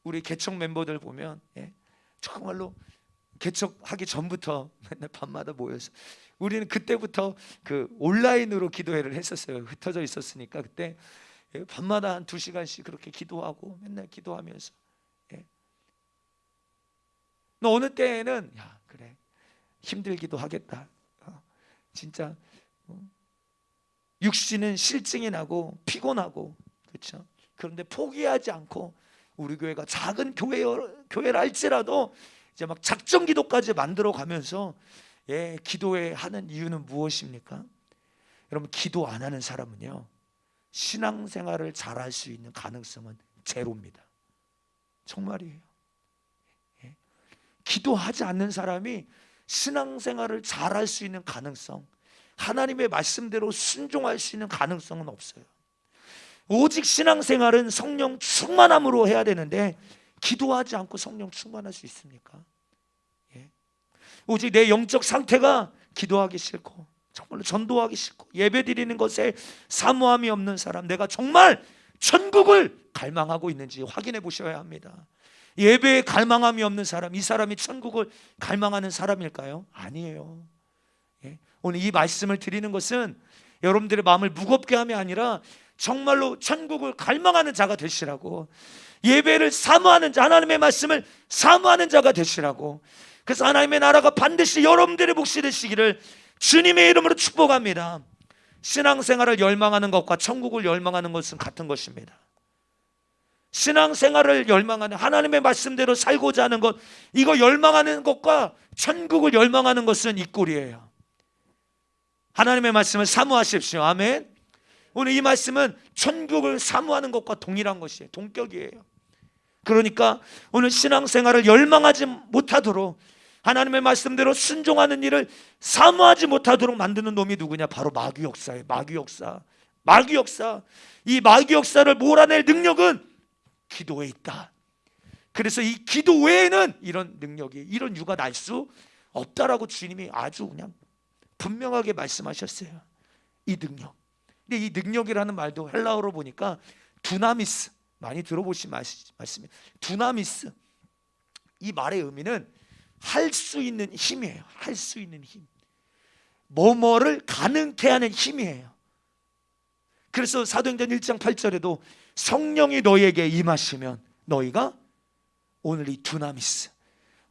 우리 개척 멤버들 보면 정말로 개척하기 전부터 맨날 밤마다 모여서 우리는 그때부터 그 온라인으로 기도회를 했었어요. 흩어져 있었으니까 그때 밤마다 한 2시간씩 그렇게 기도하고 맨날 기도하면서 너 어느 때에는 야 그래 힘들기도 하겠다. 진짜 육신은 실증이 나고 피곤하고 그렇죠. 그런데 포기하지 않고 우리 교회가 작은 교회라 할지라도 이제 막 작정 기도까지 만들어 가면서 기도회 하는 이유는 무엇입니까? 여러분 기도 안 하는 사람은요 신앙생활을 잘할 수 있는 가능성은 제로입니다. 정말이에요. 기도하지 않는 사람이 신앙생활을 잘할 수 있는 가능성, 하나님의 말씀대로 순종할 수 있는 가능성은 없어요. 오직 신앙생활은 성령 충만함으로 해야 되는데 기도하지 않고 성령 충만할 수 있습니까? 오직 내 영적 상태가 기도하기 싫고 정말로 전도하기 싫고 예배드리는 것에 사모함이 없는 사람, 내가 정말 천국을 갈망하고 있는지 확인해 보셔야 합니다. 예배에 갈망함이 없는 사람, 이 사람이 천국을 갈망하는 사람일까요? 아니에요. 오늘 이 말씀을 드리는 것은 여러분들의 마음을 무겁게 함이 아니라 정말로 천국을 갈망하는 자가 되시라고, 예배를 사모하는 자, 하나님의 말씀을 사모하는 자가 되시라고, 그래서 하나님의 나라가 반드시 여러분들의 몫이 되시기를 주님의 이름으로 축복합니다. 신앙생활을 열망하는 것과 천국을 열망하는 것은 같은 것입니다. 신앙생활을 열망하는, 하나님의 말씀대로 살고자 하는 것, 이거 열망하는 것과 천국을 열망하는 것은 이 꼴이에요. 하나님의 말씀을 사모하십시오. 아멘. 오늘 이 말씀은 천국을 사모하는 것과 동일한 것이에요. 동격이에요. 그러니까 오늘 신앙생활을 열망하지 못하도록, 하나님의 말씀대로 순종하는 일을 사모하지 못하도록 만드는 놈이 누구냐? 바로 마귀 역사예요. 마귀 역사. 마귀 역사. 이 마귀 역사를 몰아낼 능력은 기도에 있다. 그래서 이 기도 외에는 이런 능력이, 이런 유가 날 수 없다라고 주님이 아주 그냥 분명하게 말씀하셨어요. 이 능력. 근데 이 능력이라는 말도 헬라어로 보니까 두나미스, 많이 들어보신 말씀이에요. 두나미스. 이 말의 의미는 할 수 있는 힘이에요. 할 수 있는 힘. 뭐뭐를 가능케 하는 힘이에요. 그래서 사도행전 1장 8절에도 성령이 너희에게 임하시면 너희가 오늘 이 두나미스,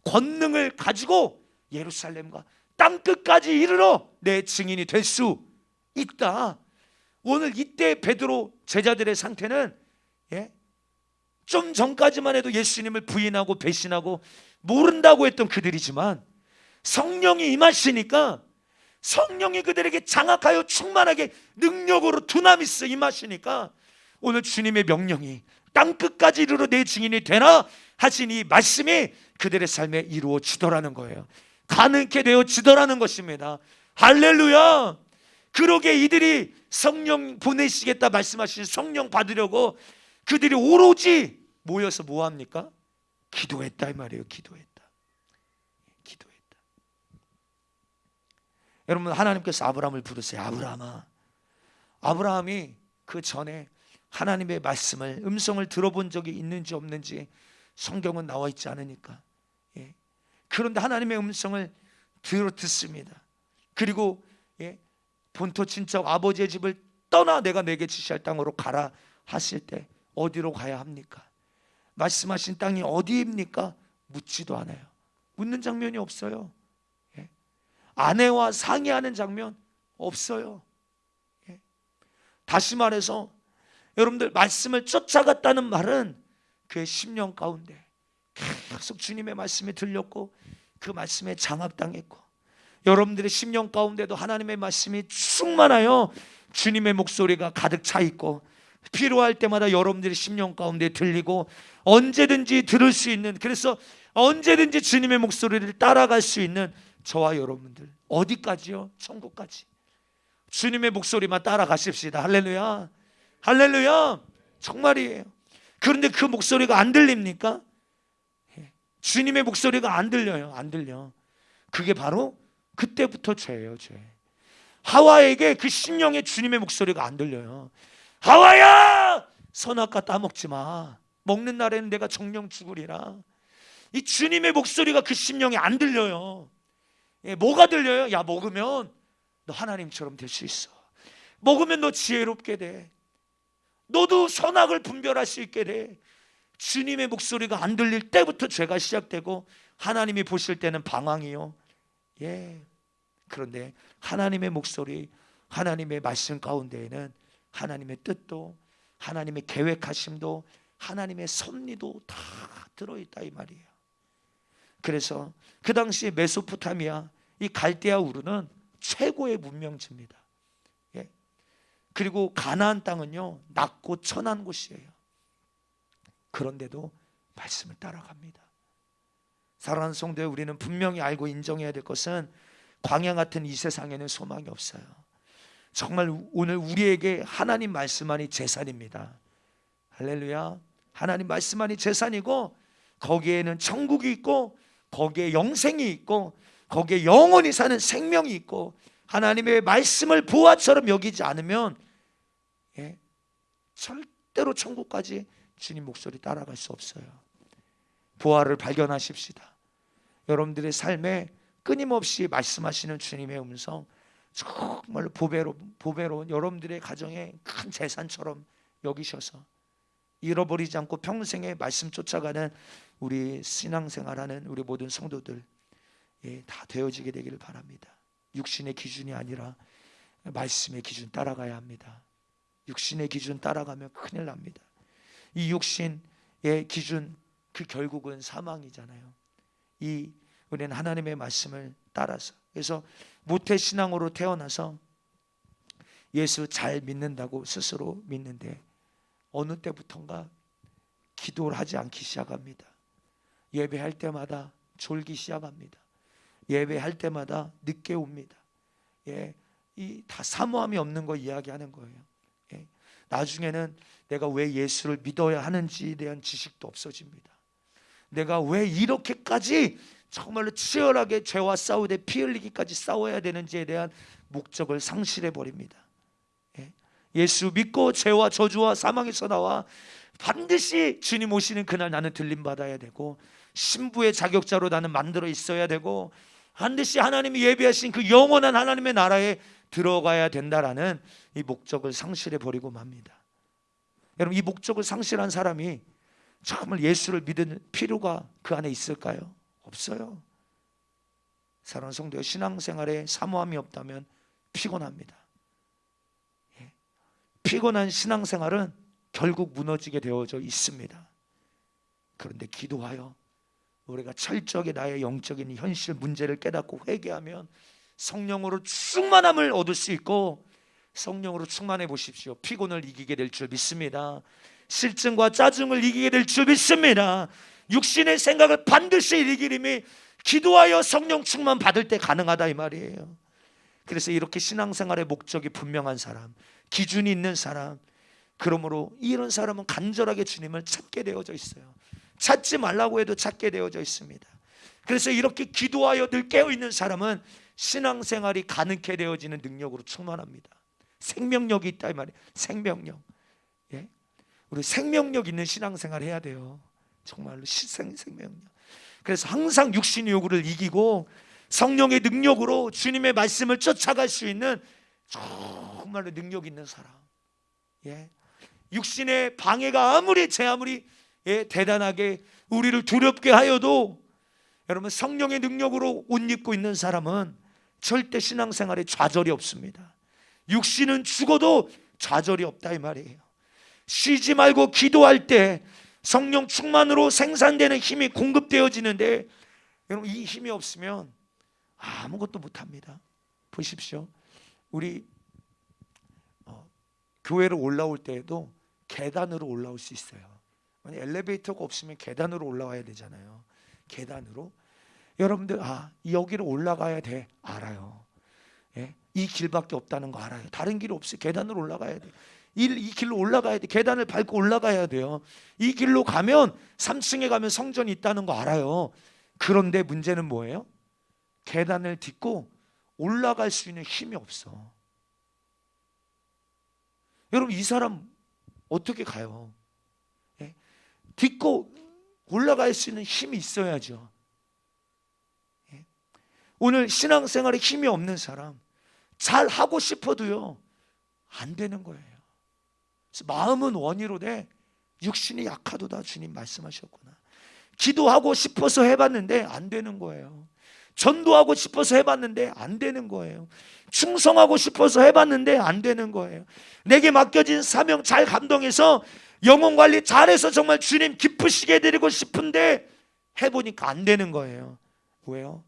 권능을 가지고 예루살렘과 땅끝까지 이르러 내 증인이 될 수 있다. 오늘 이때 베드로 제자들의 상태는 좀 전까지만 해도 예수님을 부인하고 배신하고 모른다고 했던 그들이지만 성령이 임하시니까, 성령이 그들에게 장악하여 충만하게 능력으로 두나미스 임하시니까 오늘 주님의 명령이 땅끝까지 이르러 내 증인이 되라 하신 이 말씀이 그들의 삶에 이루어지더라는 거예요. 가능케 되어지더라는 것입니다. 할렐루야. 그러게 이들이 성령 보내시겠다 말씀하신 성령 받으려고 그들이 오로지 모여서 뭐합니까? 기도했다 이 말이에요. 기도했다. 기도했다. 여러분, 하나님께서 아브라함을 부르세요. 아브라함아. 아브라함이 그 전에 하나님의 말씀을, 음성을 들어본 적이 있는지 없는지 성경은 나와 있지 않으니까. 그런데 하나님의 음성을 듣습니다. 그리고 본토 친척 아버지의 집을 떠나 내가 내게 지시할 땅으로 가라 하실 때 어디로 가야 합니까? 말씀하신 땅이 어디입니까? 묻지도 않아요. 묻는 장면이 없어요. 아내와 상의하는 장면 없어요. 다시 말해서 여러분들, 말씀을 쫓아갔다는 말은 그의 10년 가운데 계속 주님의 말씀이 들렸고 그 말씀에 장악당했고, 여러분들의 10년 가운데도 하나님의 말씀이 충만하여 주님의 목소리가 가득 차 있고, 필요할 때마다 여러분들의 10년 가운데 들리고 언제든지 들을 수 있는, 그래서 언제든지 주님의 목소리를 따라갈 수 있는 저와 여러분들, 어디까지요? 천국까지. 주님의 목소리만 따라가십시다. 할렐루야. 할렐루야. 정말이에요. 그런데 그 목소리가 안 들립니까? 주님의 목소리가 안 들려요. 안 들려. 그게 바로 그때부터 죄예요. 죄. 하와에게 그 심령의 주님의 목소리가 안 들려요. 하와야! 선악과 따먹지 마. 먹는 날에는 내가 정령 죽으리라. 이 주님의 목소리가 그 심령에 안 들려요. 뭐가 들려요? 야, 먹으면 너 하나님처럼 될 수 있어. 먹으면 너 지혜롭게 돼. 너도 선악을 분별할 수 있게 돼. 주님의 목소리가 안 들릴 때부터 죄가 시작되고 하나님이 보실 때는 방황이요. 그런데 하나님의 목소리, 하나님의 말씀 가운데에는 하나님의 뜻도, 하나님의 계획하심도, 하나님의 섭리도 다 들어있다 이 말이에요. 그래서 그 당시에 메소포타미아, 이 갈대아 우르는 최고의 문명지입니다. 그리고 가나안 땅은요, 낮고 천한 곳이에요. 그런데도 말씀을 따라갑니다. 사랑하는 성도에, 우리는 분명히 알고 인정해야 될 것은 광야 같은 이 세상에는 소망이 없어요. 정말 오늘 우리에게 하나님 말씀만이 재산입니다. 할렐루야. 하나님 말씀만이 재산이고, 거기에는 천국이 있고, 거기에 영생이 있고, 거기에 영원히 사는 생명이 있고, 하나님의 말씀을 보화처럼 여기지 않으면 절대로 천국까지 주님 목소리 따라갈 수 없어요. 보화를 발견하십시다. 여러분들의 삶에 끊임없이 말씀하시는 주님의 음성, 정말 보배로 여러분들의 가정의 큰 재산처럼 여기셔서 잃어버리지 않고 평생에 말씀 쫓아가는 우리 신앙생활하는 우리 모든 성도들 다 되어지게 되기를 바랍니다. 육신의 기준이 아니라 말씀의 기준 따라가야 합니다. 육신의 기준 따라가면 큰일 납니다. 이 육신의 기준, 그 결국은 사망이잖아요. 우리는 하나님의 말씀을 따라서, 그래서 모태신앙으로 태어나서 예수 잘 믿는다고 스스로 믿는데 어느 때부턴가 기도를 하지 않기 시작합니다. 예배할 때마다 졸기 시작합니다. 예배할 때마다 늦게 옵니다. 다 사모함이 없는 거 이야기하는 거예요. 나중에는 내가 왜 예수를 믿어야 하는지에 대한 지식도 없어집니다. 내가 왜 이렇게까지 정말로 치열하게 죄와 싸우되 피 흘리기까지 싸워야 되는지에 대한 목적을 상실해 버립니다. 예수 믿고 죄와 저주와 사망에서 나와 반드시 주님 오시는 그날 나는 들림받아야 되고, 신부의 자격자로 나는 만들어 있어야 되고, 반드시 하나님이 예비하신 그 영원한 하나님의 나라에 들어가야 된다라는 이 목적을 상실해 버리고 맙니다. 여러분, 이 목적을 상실한 사람이 정말 예수를 믿을 필요가 그 안에 있을까요? 없어요. 사랑하는 성도여, 신앙생활에 사모함이 없다면 피곤합니다. 피곤한 신앙생활은 결국 무너지게 되어져 있습니다. 그런데 기도하여 우리가 철저하게 나의 영적인 현실 문제를 깨닫고 회개하면 성령으로 충만함을 얻을 수 있고, 성령으로 충만해 보십시오. 피곤을 이기게 될 줄 믿습니다. 실증과 짜증을 이기게 될 줄 믿습니다. 육신의 생각을 반드시 이기림이 기도하여 성령 충만 받을 때 가능하다 이 말이에요. 그래서 이렇게 신앙생활의 목적이 분명한 사람, 기준이 있는 사람, 그러므로 이런 사람은 간절하게 주님을 찾게 되어져 있어요. 찾지 말라고 해도 찾게 되어져 있습니다. 그래서 이렇게 기도하여 늘 깨어있는 사람은 신앙생활이 가능케 되어지는 능력으로 충만합니다. 생명력이 있다 이 말이에요. 생명력. 우리 생명력 있는 신앙생활 해야 돼요. 정말로 생명력. 그래서 항상 육신의 요구를 이기고 성령의 능력으로 주님의 말씀을 쫓아갈 수 있는 정말로 능력 있는 사람. 육신의 방해가 아무리 대단하게 우리를 두렵게 하여도, 여러분, 성령의 능력으로 옷 입고 있는 사람은 절대 신앙생활에 좌절이 없습니다. 육신은 죽어도 좌절이 없다 이 말이에요. 쉬지 말고 기도할 때 성령 충만으로 생산되는 힘이 공급되어지는데, 여러분, 이 힘이 없으면 아무것도 못합니다. 보십시오. 우리 교회로 올라올 때에도 계단으로 올라올 수 있어요. 엘리베이터가 없으면 계단으로 올라와야 되잖아요. 계단으로. 여러분들 여기로 올라가야 돼, 알아요. 이 길밖에 없다는 거 알아요. 다른 길 없어요. 계단으로 올라가야 돼. 이 길로 올라가야 돼. 계단을 밟고 올라가야 돼요. 이 길로 가면 3층에 가면 성전이 있다는 거 알아요. 그런데 문제는 뭐예요? 계단을 딛고 올라갈 수 있는 힘이 없어. 여러분, 이 사람 어떻게 가요? 예? 딛고 올라갈 수 있는 힘이 있어야죠. 예? 오늘 신앙생활에 힘이 없는 사람, 잘 하고 싶어도요 안 되는 거예요. 그래서 마음은 원이로되 육신이 약하도다, 주님 말씀하셨구나. 기도하고 싶어서 해봤는데 안 되는 거예요. 전도하고 싶어서 해봤는데 안 되는 거예요. 충성하고 싶어서 해봤는데 안 되는 거예요. 내게 맡겨진 사명 잘 감당해서 영혼 관리 잘해서 정말 주님 기쁘시게 해드리고 싶은데 해보니까 안 되는 거예요. 왜요?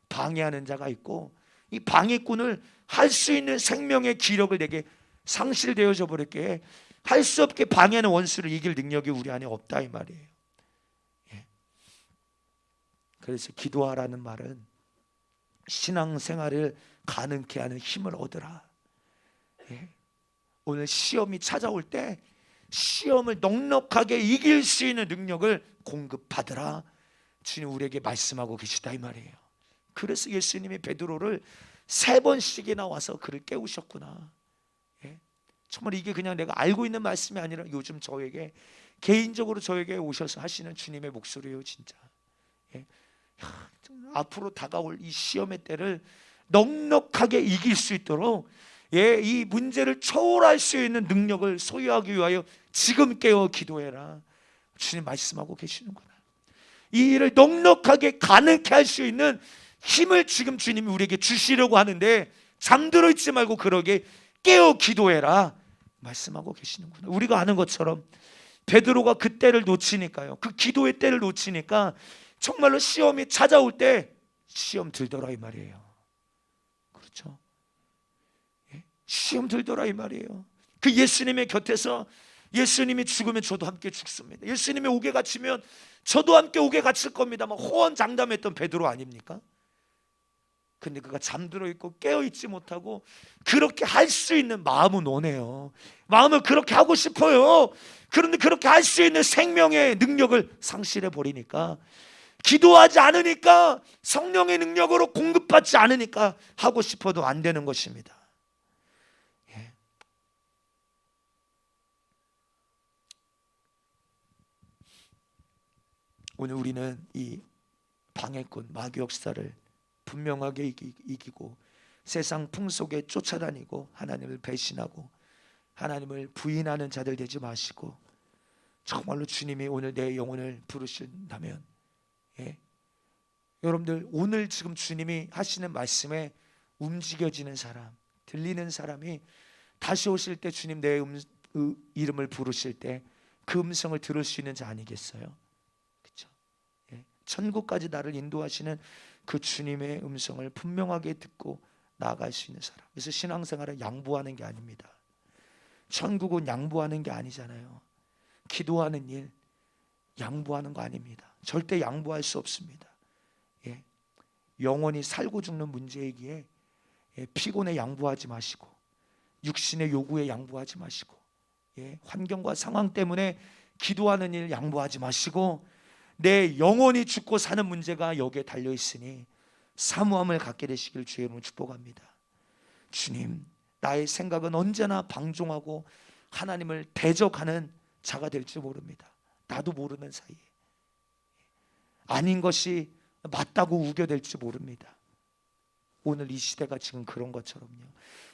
방해하는 자가 있고, 이 방해꾼을 할 수 있는 생명의 기력을 내게 상실되어져 버렸기에 할 수 없게 방해하는 원수를 이길 능력이 우리 안에 없다, 이 말이에요. 예. 그래서 기도하라는 말은 신앙생활을 가능케 하는 힘을 얻으라. 예. 오늘 시험이 찾아올 때 시험을 넉넉하게 이길 수 있는 능력을 공급받으라, 주님 우리에게 말씀하고 계시다, 이 말이에요. 그래서 예수님이 베드로를 3번씩이나 와서 그를 깨우셨구나. 예. 정말 이게 그냥 내가 알고 있는 말씀이 아니라 요즘 저에게 개인적으로 저에게 오셔서 하시는 주님의 목소리예요, 진짜. 예. 앞으로 다가올 이 시험의 때를 넉넉하게 이길 수 있도록, 예, 이 문제를 초월할 수 있는 능력을 소유하기 위하여 지금 깨어 기도해라, 주님 말씀하고 계시는구나. 이 일을 넉넉하게 가능케 할 수 있는 힘을 지금 주님이 우리에게 주시려고 하는데 잠들어 있지 말고 그러게 깨어 기도해라 말씀하고 계시는구나. 우리가 아는 것처럼 베드로가 그 때를 놓치니까요, 그 기도의 때를 놓치니까 정말로 시험이 찾아올 때 시험 들더라, 이 말이에요. 그렇죠? 예? 시험 들더라, 이 말이에요. 그 예수님의 곁에서 예수님이 죽으면 저도 함께 죽습니다, 예수님의 옥에 갇히면 저도 함께 옥에 갇힐 겁니다, 막 호언장담했던 베드로 아닙니까? 근데 그가 잠들어 있고 깨어 있지 못하고 그렇게 할 수 있는 마음은 원해요. 마음은 그렇게 하고 싶어요. 그런데 그렇게 할 수 있는 생명의 능력을 상실해 버리니까, 기도하지 않으니까, 성령의 능력으로 공급받지 않으니까 하고 싶어도 안 되는 것입니다. 예. 오늘 우리는 이 방해꾼 마귀 역사를 분명하게 이기고 세상 풍속에 쫓아다니고 하나님을 배신하고 하나님을 부인하는 자들 되지 마시고, 정말로 주님이 오늘 내 영혼을 부르신다면, 예, 여러분들 오늘 지금 주님이 하시는 말씀에 움직여지는 사람, 들리는 사람이 다시 오실 때 주님 내 이름을 부르실 때 그 음성을 들을 수 있는 자 아니겠어요? 그렇죠? 예, 천국까지 나를 인도하시는 그 주님의 음성을 분명하게 듣고 나아갈 수 있는 사람. 그래서 신앙생활은 양보하는 게 아닙니다. 천국은 양보하는 게 아니잖아요. 기도하는 일 양보하는 거 아닙니다. 절대 양보할 수 없습니다. 예. 영원히 살고 죽는 문제이기에, 예, 피곤에 양보하지 마시고 육신의 요구에 양보하지 마시고, 예, 환경과 상황 때문에 기도하는 일 양보하지 마시고, 내 영혼이 죽고 사는 문제가 여기에 달려 있으니 사모함을 갖게 되시길 주의 이름으로 축복합니다. 주님, 나의 생각은 언제나 방종하고 하나님을 대적하는 자가 될지 모릅니다. 나도 모르는 사이에 아닌 것이 맞다고 우겨댈지 모릅니다. 오늘 이 시대가 지금 그런 것처럼요,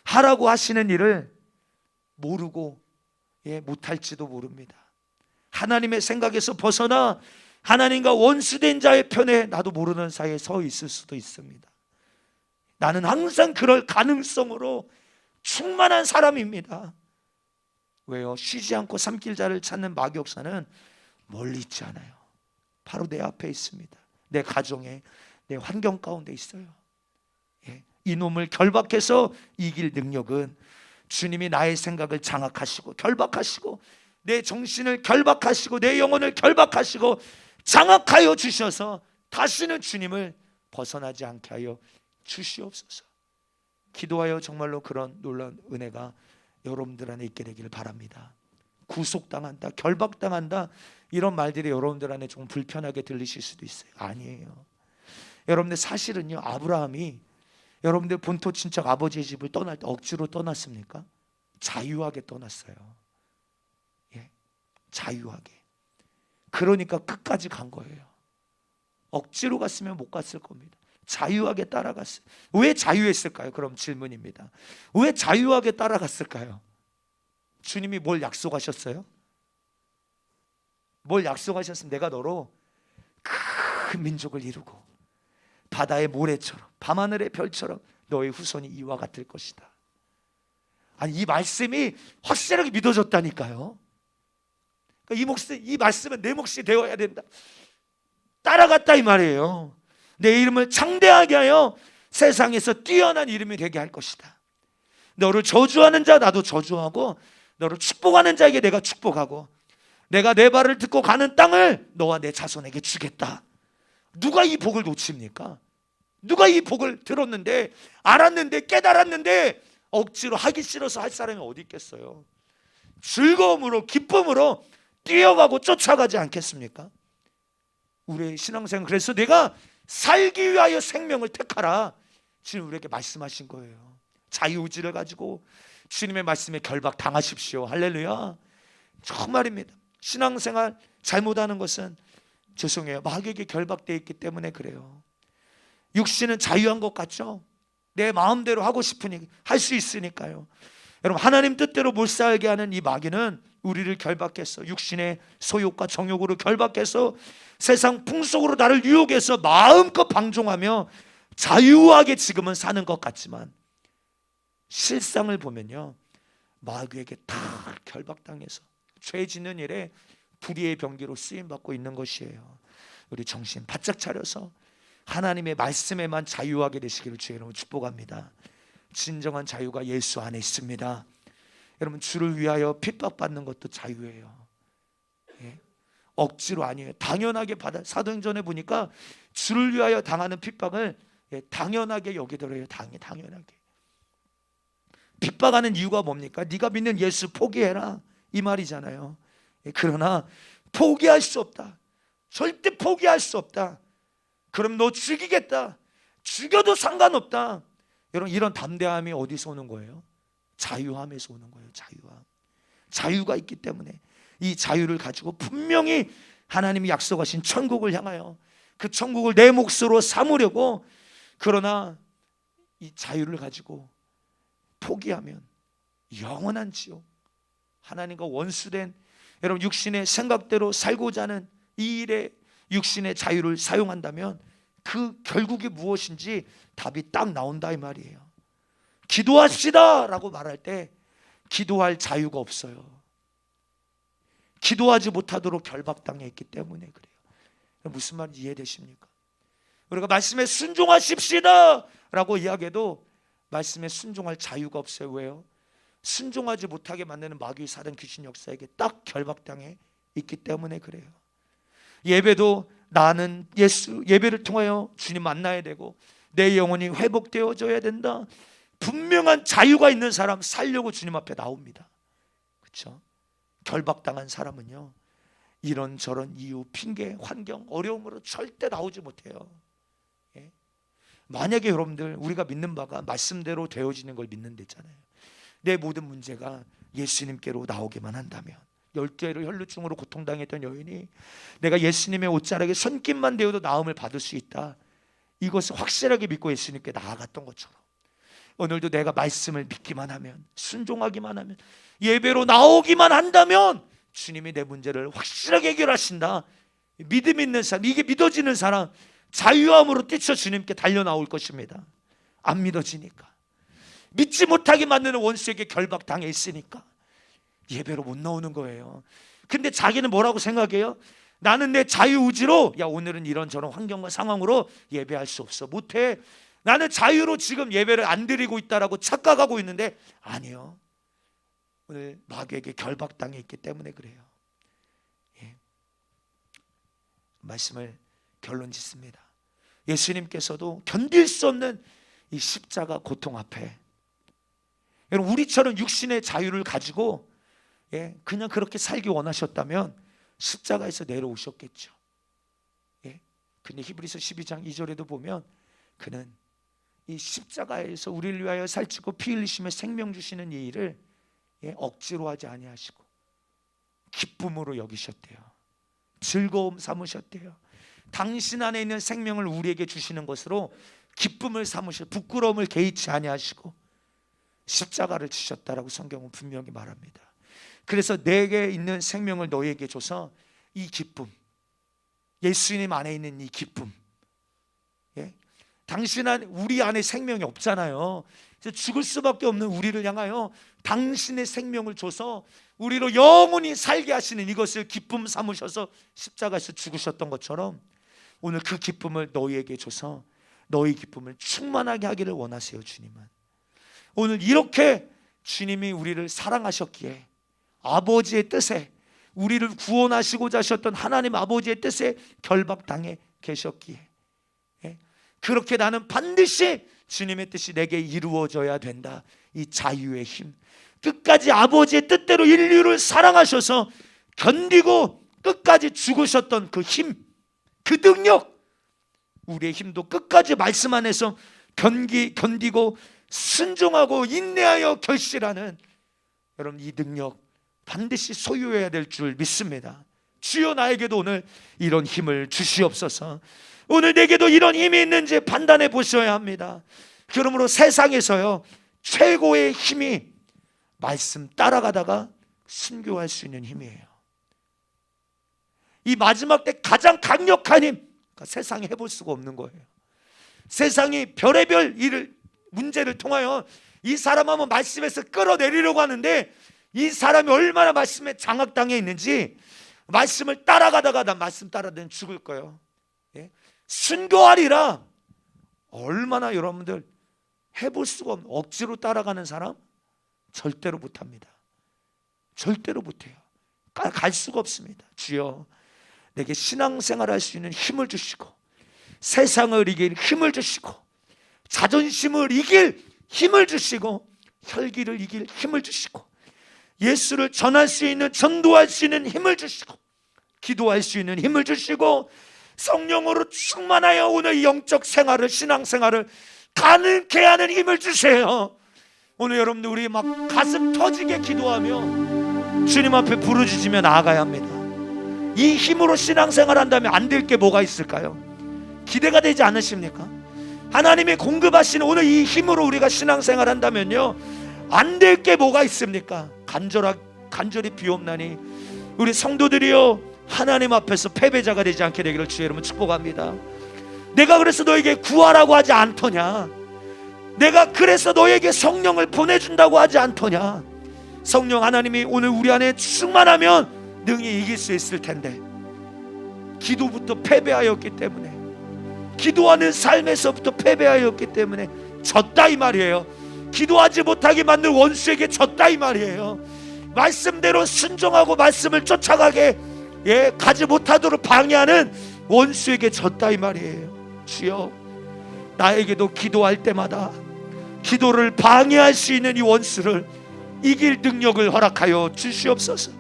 하라고 하시는 일을 모르고, 예, 못할지도 모릅니다. 하나님의 생각에서 벗어나 하나님과 원수된 자의 편에 나도 모르는 사이에 서 있을 수도 있습니다. 나는 항상 그럴 가능성으로 충만한 사람입니다. 왜요? 쉬지 않고 삼킬 자를 찾는 마귀역사는 멀리 있지 않아요. 바로 내 앞에 있습니다. 내 가정에, 내 환경 가운데 있어요. 예, 이놈을 결박해서 이길 능력은 주님이 나의 생각을 장악하시고 결박하시고 내 정신을 결박하시고 내 영혼을 결박하시고 장악하여 주셔서 다시는 주님을 벗어나지 않게 하여 주시옵소서. 기도하여 정말로 그런 놀라운 은혜가 여러분들 안에 있게 되기를 바랍니다. 구속당한다, 결박당한다, 이런 말들이 여러분들 안에 조금 불편하게 들리실 수도 있어요. 아니에요. 여러분들 사실은요, 아브라함이 여러분들 본토 친척 아버지의 집을 떠날 때 억지로 떠났습니까? 자유하게 떠났어요. 예. 자유하게. 그러니까 끝까지 간 거예요. 억지로 갔으면 못 갔을 겁니다. 자유하게 따라갔어요. 왜 자유했을까요? 그럼 질문입니다. 왜 자유하게 따라갔을까요? 주님이 뭘 약속하셨어요? 뭘 약속하셨으면 내가 너로 큰 민족을 이루고 바다의 모래처럼 밤하늘의 별처럼 너의 후손이 이와 같을 것이다. 아니, 이 말씀이 확실하게 믿어졌다니까요. 그러니까 이 말씀은 내 몫이 되어야 된다. 따라갔다 이 말이에요. 내 이름을 창대하게 하여 세상에서 뛰어난 이름이 되게 할 것이다. 너를 저주하는 자 나도 저주하고 너를 축복하는 자에게 내가 축복하고 내가 내 발을 딛고 가는 땅을 너와 내 자손에게 주겠다. 누가 이 복을 놓칩니까? 누가 이 복을 들었는데 알았는데 깨달았는데 억지로 하기 싫어서 할 사람이 어디 있겠어요? 즐거움으로 기쁨으로 뛰어가고 쫓아가지 않겠습니까? 우리의 신앙생활, 그래서 내가 살기 위하여 생명을 택하라, 주님 우리에게 말씀하신 거예요. 자유의지를 가지고 주님의 말씀에 결박 당하십시오. 할렐루야. 정말입니다. 신앙생활 잘못하는 것은 죄송해요, 마귀에게 결박되어 있기 때문에 그래요. 육신은 자유한 것 같죠? 내 마음대로 하고 싶으니 할 수 있으니까요. 여러분, 하나님 뜻대로 못 살게 하는 이 마귀는 우리를 결박해서 육신의 소욕과 정욕으로 결박해서 세상 풍속으로 나를 유혹해서 마음껏 방종하며 자유하게 지금은 사는 것 같지만 실상을 보면요, 마귀에게 다 결박당해서 죄 짓는 일에 불의의 병기로 쓰임받고 있는 것이에요. 우리 정신 바짝 차려서 하나님의 말씀에만 자유하게 되시기를 주의 이름으로 축복합니다. 진정한 자유가 예수 안에 있습니다. 여러분, 주를 위하여 핍박받는 것도 자유예요. 예? 억지로 아니에요. 당연하게 받아. 사도행전에 보니까 주를 위하여 당하는 핍박을 당연하게 여기더래요. 당연하게. 핍박하는 이유가 뭡니까? 네가 믿는 예수 포기해라 이 말이잖아요. 그러나 포기할 수 없다. 절대 포기할 수 없다. 그럼 너 죽이겠다. 죽여도 상관없다. 여러분, 이런 담대함이 어디서 오는 거예요? 자유함에서 오는 거예요. 자유함. 자유가 있기 때문에 이 자유를 가지고 분명히 하나님이 약속하신 천국을 향하여 그 천국을 내 몫으로 삼으려고, 그러나 이 자유를 가지고 포기하면 영원한 지옥, 하나님과 원수된, 여러분 육신의 생각대로 살고자 하는 이 일에 육신의 자유를 사용한다면 그 결국이 무엇인지 답이 딱 나온다 이 말이에요. 기도합시다 라고 말할 때 기도할 자유가 없어요. 기도하지 못하도록 결박당해 있기 때문에 그래요. 무슨 말인지 이해되십니까? 우리가 말씀에 순종하십시다 라고 이야기해도 말씀에 순종할 자유가 없어요. 왜요? 순종하지 못하게 만드는 마귀, 사단, 귀신 역사에게 딱 결박당해 있기 때문에 그래요. 예배도 나는 예배를 통하여 주님 만나야 되고 내 영혼이 회복되어져야 된다. 분명한 자유가 있는 사람 살려고 주님 앞에 나옵니다. 그렇죠? 결박당한 사람은요, 이런저런 이유, 핑계, 환경, 어려움으로 절대 나오지 못해요. 예? 만약에 여러분들 우리가 믿는 바가 말씀대로 되어지는 걸 믿는 데잖아요. 내 모든 문제가 예수님께로 나오기만 한다면, 12회로 혈루증으로 고통당했던 여인이 내가 예수님의 옷자락에 손길만 대어도 나음을 받을 수 있다, 이것을 확실하게 믿고 예수님께 나아갔던 것처럼 오늘도 내가 말씀을 믿기만 하면, 순종하기만 하면, 예배로 나오기만 한다면 주님이 내 문제를 확실하게 해결하신다. 믿음 있는 사람, 이게 믿어지는 사람 자유함으로 뛰쳐 주님께 달려나올 것입니다. 안 믿어지니까, 믿지 못하게 만드는 원수에게 결박당해 있으니까 예배로 못 나오는 거예요. 근데 자기는 뭐라고 생각해요? 나는 내 자유의지로, 야 오늘은 이런저런 환경과 상황으로 예배할 수 없어, 못해. 나는 자유로 지금 예배를 안 드리고 있다라고 착각하고 있는데 아니요, 오늘 마귀에게 결박당해 있기 때문에 그래요. 예. 말씀을 결론 짓습니다. 예수님께서도 견딜 수 없는 이 십자가 고통 앞에, 여러분 우리처럼 육신의 자유를 가지고 그냥 그렇게 살기 원하셨다면 십자가에서 내려오셨겠죠. 근데 히브리서 12장 2절에도 보면 그는 이 십자가에서 우리를 위하여 살찌고 피 흘리시며 생명 주시는 이 일을 억지로 하지 아니하시고 기쁨으로 여기셨대요. 즐거움 삼으셨대요. 당신 안에 있는 생명을 우리에게 주시는 것으로 기쁨을 삼으셔 부끄러움을 개의치 아니하시고 십자가를 지셨다라고 성경은 분명히 말합니다. 그래서 내게 있는 생명을 너희에게 줘서 이 기쁨, 예수님 안에 있는 이 기쁨, 당신 안에, 우리 안에 생명이 없잖아요. 죽을 수밖에 없는 우리를 향하여 당신의 생명을 줘서 우리로 영원히 살게 하시는 이것을 기쁨 삼으셔서 십자가에서 죽으셨던 것처럼 오늘 그 기쁨을 너희에게 줘서 너희 기쁨을 충만하게 하기를 원하세요. 주님은 오늘 이렇게 주님이 우리를 사랑하셨기에 아버지의 뜻에 우리를 구원하시고자 하셨던 하나님 아버지의 뜻에 결박당해 계셨기에 그렇게 나는 반드시 주님의 뜻이 내게 이루어져야 된다. 이 자유의 힘, 끝까지 아버지의 뜻대로 인류를 사랑하셔서 견디고 끝까지 죽으셨던 그 힘, 그 능력, 우리의 힘도 끝까지 말씀 안에서 견디고 순종하고 인내하여 결실하는 여러분 이 능력 반드시 소유해야 될 줄 믿습니다. 주여 나에게도 오늘 이런 힘을 주시옵소서. 오늘 내게도 이런 힘이 있는지 판단해 보셔야 합니다. 그러므로 세상에서요 최고의 힘이 말씀 따라가다가 순교할 수 있는 힘이에요. 이 마지막 때 가장 강력한 힘, 그러니까 세상이 해볼 수가 없는 거예요. 세상이 별의별 일을 문제를 통하여 이 사람 한번 말씀에서 끌어내리려고 하는데 이 사람이 얼마나 말씀에 장악당해 있는지 말씀을 따라가다가 난 말씀 따라가면 죽을 거예요. 순교하리라. 얼마나 여러분들 해볼 수가 없는 억지로 따라가는 사람 절대로 못합니다. 절대로 못해요. 갈 수가 없습니다. 주여 내게 신앙생활할 수 있는 힘을 주시고 세상을 이길 힘을 주시고 자존심을 이길 힘을 주시고 혈기를 이길 힘을 주시고 예수를 전할 수 있는 전도할 수 있는 힘을 주시고 기도할 수 있는 힘을 주시고 성령으로 충만하여 오늘 영적 생활을 신앙생활을 가능케 하는 힘을 주세요. 오늘 여러분들 우리 막 가슴 터지게 기도하며 주님 앞에 부르짖으며 나아가야 합니다. 이 힘으로 신앙생활 한다면 안 될 게 뭐가 있을까요? 기대가 되지 않으십니까? 하나님이 공급하시는 오늘 이 힘으로 우리가 신앙생활 한다면요 안 될 게 뭐가 있습니까? 간절히 비옵나니 우리 성도들이요 하나님 앞에서 패배자가 되지 않게 되기를 주의 이름으로 축복합니다. 내가 그래서 너에게 구하라고 하지 않더냐? 내가 그래서 너에게 성령을 보내준다고 하지 않더냐? 성령 하나님이 오늘 우리 안에 충만하면 능히 이길 수 있을 텐데 기도부터 패배하였기 때문에 기도하는 삶에서부터 패배하였기 때문에 졌다 이 말이에요. 기도하지 못하게 만든 원수에게 졌다 이 말이에요. 말씀대로 순종하고 말씀을 쫓아가게 가지 못하도록 방해하는 원수에게 졌다 이 말이에요. 주여 나에게도 기도할 때마다 기도를 방해할 수 있는 이 원수를 이길 능력을 허락하여 주시옵소서.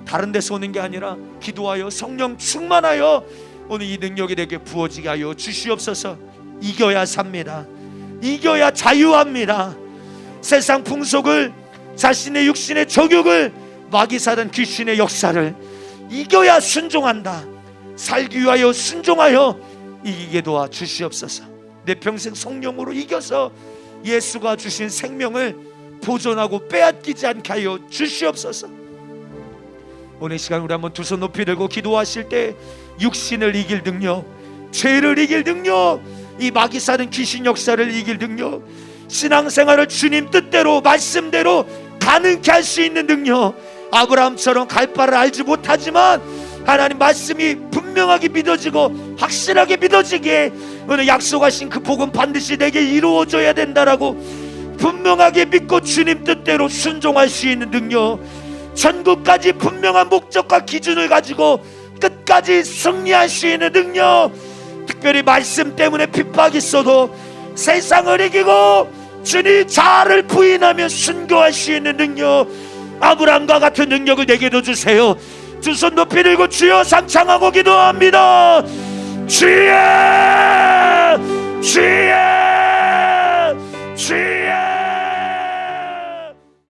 다른 데서 오는 게 아니라 기도하여 성령 충만하여 오늘 이 능력이 내게 부어지게 하여 주시옵소서. 이겨야 삽니다. 이겨야 자유합니다. 세상 풍속을 자신의 육신의 정욕을 마귀사단 귀신의 역사를 이겨야 순종한다. 살기 위하여 순종하여 이기게 도와 주시옵소서. 내 평생 성령으로 이겨서 예수가 주신 생명을 보존하고 빼앗기지 않게 하여 주시옵소서. 오늘 시간 우리 한번 두 손 높이 들고 기도하실 때 육신을 이길 능력, 죄를 이길 능력, 이 마귀사는 귀신 역사를 이길 능력, 신앙생활을 주님 뜻대로 말씀대로 가능케 할 수 있는 능력, 아브라함처럼 갈 바를 알지 못하지만 하나님 말씀이 분명하게 믿어지고 확실하게 믿어지게 오늘 약속하신 그 복음 반드시 내게 이루어져야 된다라고 분명하게 믿고 주님 뜻대로 순종할 수 있는 능력, 전국까지 분명한 목적과 기준을 가지고 끝까지 승리할 수 있는 능력, 특별히 말씀 때문에 핍박이 있어도 세상을 이기고 주님 자아를 부인하며 순교할 수 있는 능력, 아브라함과 같은 능력을 내게도 주세요. 두 손 높이 들고 주여 삼창하고 기도합니다. 주여 주여